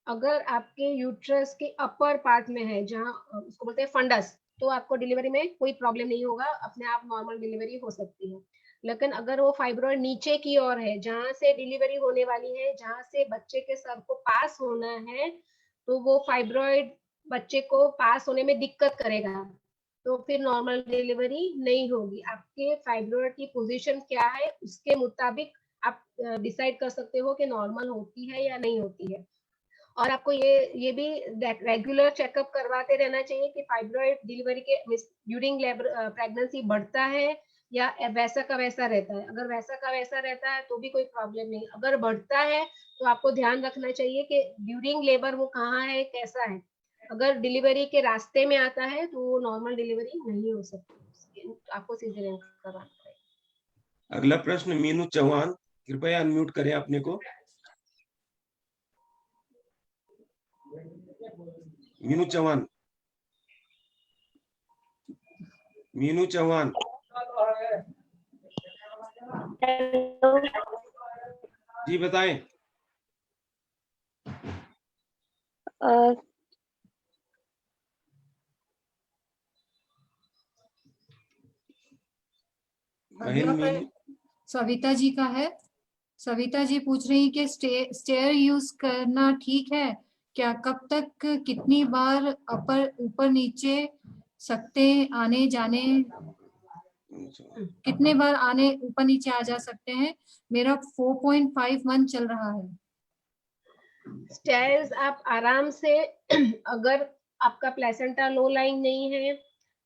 [SPEAKER 2] अगर आपके यूट्रस के अपर पार्ट में है, जहाँ उसको बोलते हैं फंडस, तो आपको डिलीवरी में कोई प्रॉब्लम नहीं होगा, अपने आप नॉर्मल डिलीवरी हो सकती है। लेकिन अगर वो फाइब्रॉइड नीचे की ओर है, जहाँ से डिलीवरी होने वाली है, जहाँ से बच्चे के सर को पास होना है, तो वो फाइब्रॉइड बच्चे को पास होने में दिक्कत करेगा, तो फिर नॉर्मल डिलीवरी नहीं होगी। आपके फाइब्रॉइड की पोजीशन क्या है, उसके मुताबिक आप डिसाइड कर सकते हो कि नॉर्मल होती है या नहीं होती है। और आपको ये भी रेगुलर चेकअप करवाते रहना चाहिए कि फाइब्रॉइड डिलीवरी के ड्यूरिंग प्रेगनेंसी बढ़ता है या वैसा का वैसा रहता है। अगर वैसा का वैसा रहता है तो भी कोई प्रॉब्लम नहीं, अगर बढ़ता है तो आपको ध्यान रखना चाहिए कि ड्यूरिंग लेबर वो कहाँ है, कैसा है। अगर डिलीवरी के रास्ते में आता है तो वो नॉर्मल डिलीवरी नहीं हो सकती, आपको सीजरियन करवाना पड़ेगा।
[SPEAKER 1] अगला प्रश्न मीनू चौहान, कृपया अनम्यूट करें अपने को। मीनू चौहान, मीनू चौहान, जी बताएं। बहन
[SPEAKER 3] अगला
[SPEAKER 1] मीनू,
[SPEAKER 3] सविता जी का है। सविता जी पूछ रही कि स्टेयर यूज करना ठीक है क्या? कब तक, कितनी बार ऊपर नीचे सकते, आने जाने, कितने बार आने ऊपर नीचे आ जा सकते हैं? मेरा 4.5 मंथ चल रहा है।
[SPEAKER 2] स्टेयर्स आप आराम से अगर आपका प्लेसेंटा लो लाइन नहीं है,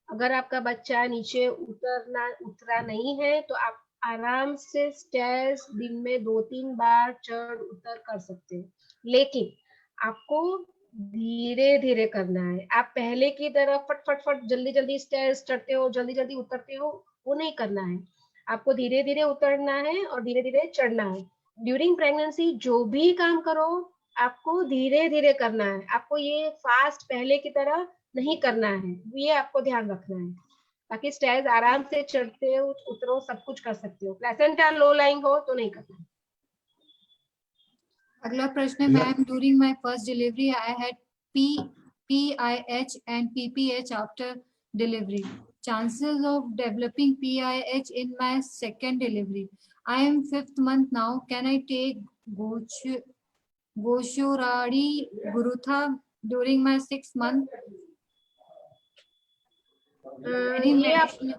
[SPEAKER 2] अगर आपका बच्चा नीचे उतरा नहीं है, तो आप आराम से स्टेयर्स दिन में 2-3 बार चढ़ उतर कर सकते हैं। लेकिन आपको धीरे धीरे करना है। आप पहले की तरह फट फट फट जल्दी जल्दी स्टेयर्स चढ़ते हो, जल्दी जल्दी उतरते हो, वो नहीं करना है। आपको धीरे धीरे उतरना है और धीरे धीरे चढ़ना है। ड्यूरिंग प्रेगनेंसी जो भी काम करो आपको धीरे धीरे करना है, आपको ये फास्ट पहले की तरह नहीं करना है, ये आपको ध्यान रखना है, ताकि स्टेयर्स आराम से चढ़ते हो, उतरो, सब कुछ कर सकते हो। प्लेसेंटा लो लाइंग हो तो नहीं करना।
[SPEAKER 3] अगला प्रश्न है, ma'am during my first delivery I had PIH and PPH after delivery. Chances of developing PIH in my second delivery. I am 5th month now. Can I take Goshuradi Gurutha during my 6th month? Any
[SPEAKER 2] ये आप,
[SPEAKER 3] medicine?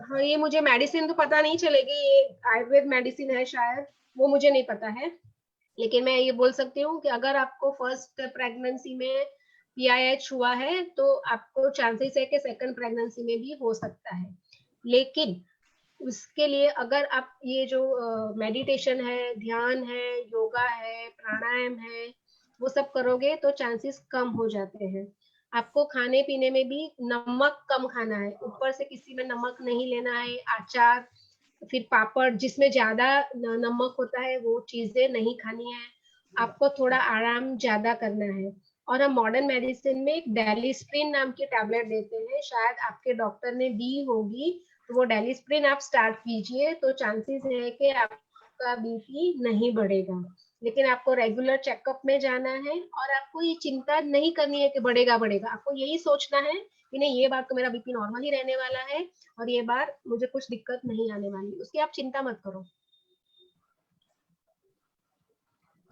[SPEAKER 2] हाँ ये मुझे medicine तो पता नहीं चलेगी, ये आयुर्वेद मेडिसिन है शायद, वो मुझे नहीं पता है। लेकिन मैं ये बोल सकती हूँ कि अगर आपको फर्स्ट प्रेगनेंसी में PIH हुआ है तो आपको चांसेस है कि सेकंड प्रेगनेंसी में भी हो सकता है। लेकिन उसके लिए अगर आप ये जो मेडिटेशन है, ध्यान है, योगा है, प्राणायाम है, वो सब करोगे तो चांसेस कम हो जाते हैं। आपको खाने पीने में भी नमक कम खाना है, ऊपर से किसी में नमक नहीं लेना है। अचार, फिर पापड़ जिसमें ज्यादा नमक होता है वो चीजें नहीं खानी है। आपको थोड़ा आराम ज्यादा करना है। और हम मॉडर्न मेडिसिन में एक डेलिस्प्रिन नाम की टैबलेट देते हैं, शायद आपके डॉक्टर ने दी होगी, तो वो डेलिस्प्रिन आप स्टार्ट कीजिए, तो चांसेस है कि आपका BP नहीं बढ़ेगा। लेकिन आपको रेगुलर चेकअप में जाना है और आपको ये चिंता नहीं करनी है कि बढ़ेगा बढ़ेगा। आपको यही सोचना है कि नहीं, ये बार तो मेरा BP नॉर्मल ही रहने वाला है और ये बार मुझे कुछ दिक्कत नहीं आने वाली, उसकी आप चिंता मत करो।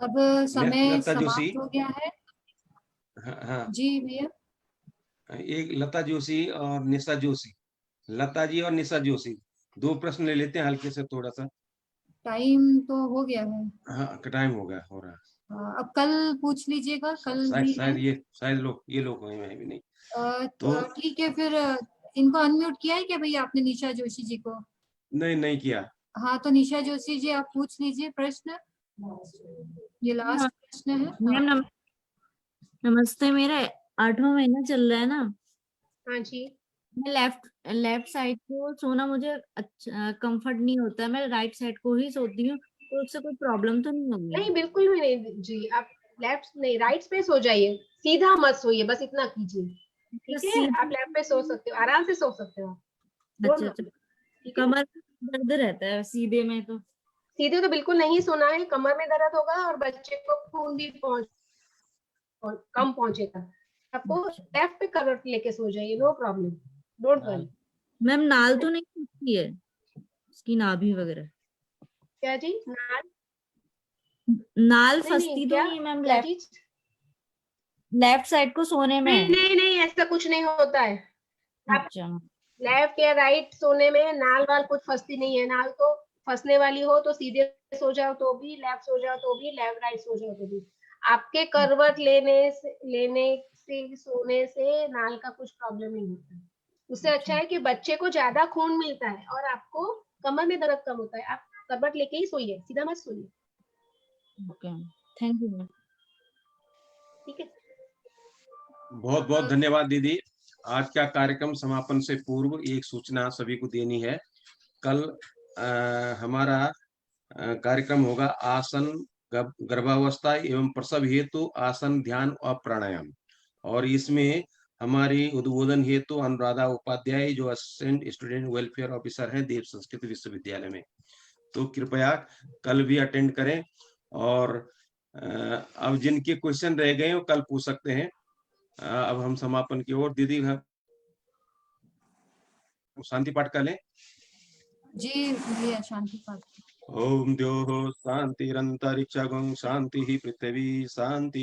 [SPEAKER 3] अब समय
[SPEAKER 1] लता जोशी,
[SPEAKER 3] समाप्त हो गया है।
[SPEAKER 1] हाँ हाँ,
[SPEAKER 3] जी भैया।
[SPEAKER 1] एक लता जोशी और निशा जोशी, लता जी और निशा जोशी, 2 प्रश्न ले लेते हैं हल्के से थोड़ा सा।
[SPEAKER 3] टाइम तो हो गया है।
[SPEAKER 1] हाँ टाइम हो गया, हो रहा है।
[SPEAKER 3] हाँ, अब कल पूछ लीजिएगा, कल भी है।
[SPEAKER 1] शायद ये लोग हैं, मैं भी नहीं।
[SPEAKER 3] तो ठीक है फिर, इनको अनम्यूट किया है क्या भैया आपने, निशा जोशी जी को?
[SPEAKER 1] नहीं किया।
[SPEAKER 3] हाँ तो निशा जोशी जी आप पूछ लीजिए प्रश्न, ये लास्ट प्रश्न है।
[SPEAKER 6] मैम नमस्ते। मेरा 8वां महीना चल रहा है ना।
[SPEAKER 2] हाँ जी।
[SPEAKER 6] मैं लेफ्ट साइड को सोना मुझे अच्छा कंफर्ट नहीं होता है। मैं राइट साइड को ही सोती हूँ, तो उससे कोई प्रॉब्लम तो नहीं होगी?
[SPEAKER 2] नहीं, बिल्कुल भी नहीं जी। आप लेफ्ट नहीं, राइट पे सो जाइए, सीधा मत सोइए, बस इतना कीजिए। ठीक है, आप लेफ्ट पे सो सकते हो, आराम से सो सकते हो।
[SPEAKER 6] अच्छा अच्छा।
[SPEAKER 2] ठीक है,
[SPEAKER 6] कमर में दर्द रहता है सीधे में, तो
[SPEAKER 2] सीधे तो बिल्कुल नहीं सोना है, कमर में दर्द होगा और बच्चे को खून भी कम पहुंचेगा। आपको लेफ्ट पे करवट लेके सो जाइए, no problem, don't worry.
[SPEAKER 6] Ma'am नाल तो नहीं फंसती है उसकी, नाभि वगैरह?
[SPEAKER 2] क्या जी? नाल?
[SPEAKER 6] नाल
[SPEAKER 2] नहीं नहीं,
[SPEAKER 6] फंसती तो
[SPEAKER 2] क्या
[SPEAKER 6] नहीं है मैम
[SPEAKER 2] क्या चीज?
[SPEAKER 6] लेफ्ट साइड को सोने में?
[SPEAKER 2] नहीं नहीं नहीं, ऐसा कुछ नहीं होता है। आप
[SPEAKER 6] अच्छा।
[SPEAKER 2] लेफ्ट या राइट सोने में नाल वाल कुछ फंसती नहीं है। नाल तो फंसने वाली हो तो सीधे सो जाओ तो भी, लेफ्ट सो जाओ तो भी, लेफ्ट राइट सो जाओ तो भी। आपके करवट लेने से सोने से नाल का कुछ प्रॉब्लम नहीं होता है। उससे अच्छा है कि बच्चे को ज्यादा खून मिलता है और आपको कमर में दर्द कम होता है। आप करवट लेके ही सोइए, सीधा मत सोइए।
[SPEAKER 6] Okay, thank you ma'am.
[SPEAKER 2] ठीक है।
[SPEAKER 1] बहुत बहुत धन्यवाद दीदी। आज का कार्यक्रम समापन से पूर्व एक सूचना सभी को देनी है। कल हमारा कार्यक्रम होगा आसन गर्भावस्था एवं प्रसव हेतु आसन ध्यान और प्राणायाम, और इसमें हमारी उद्बोधन हेतु अनुराधा उपाध्याय जो असिस्टेंट स्टूडेंट वेलफेयर ऑफिसर हैं देव संस्कृत विश्वविद्यालय में। तो कृपया कल भी अटेंड करें, और अब जिनके क्वेश्चन रह गए वो कल पूछ सकते हैं। अब हम समापन की ओर, दीदी शांति पाठ कर लें।
[SPEAKER 3] जी भैया, शांति पाठ।
[SPEAKER 1] ओम द्योः शांतिरंतरिक्षगं शांति पृथ्वी शांति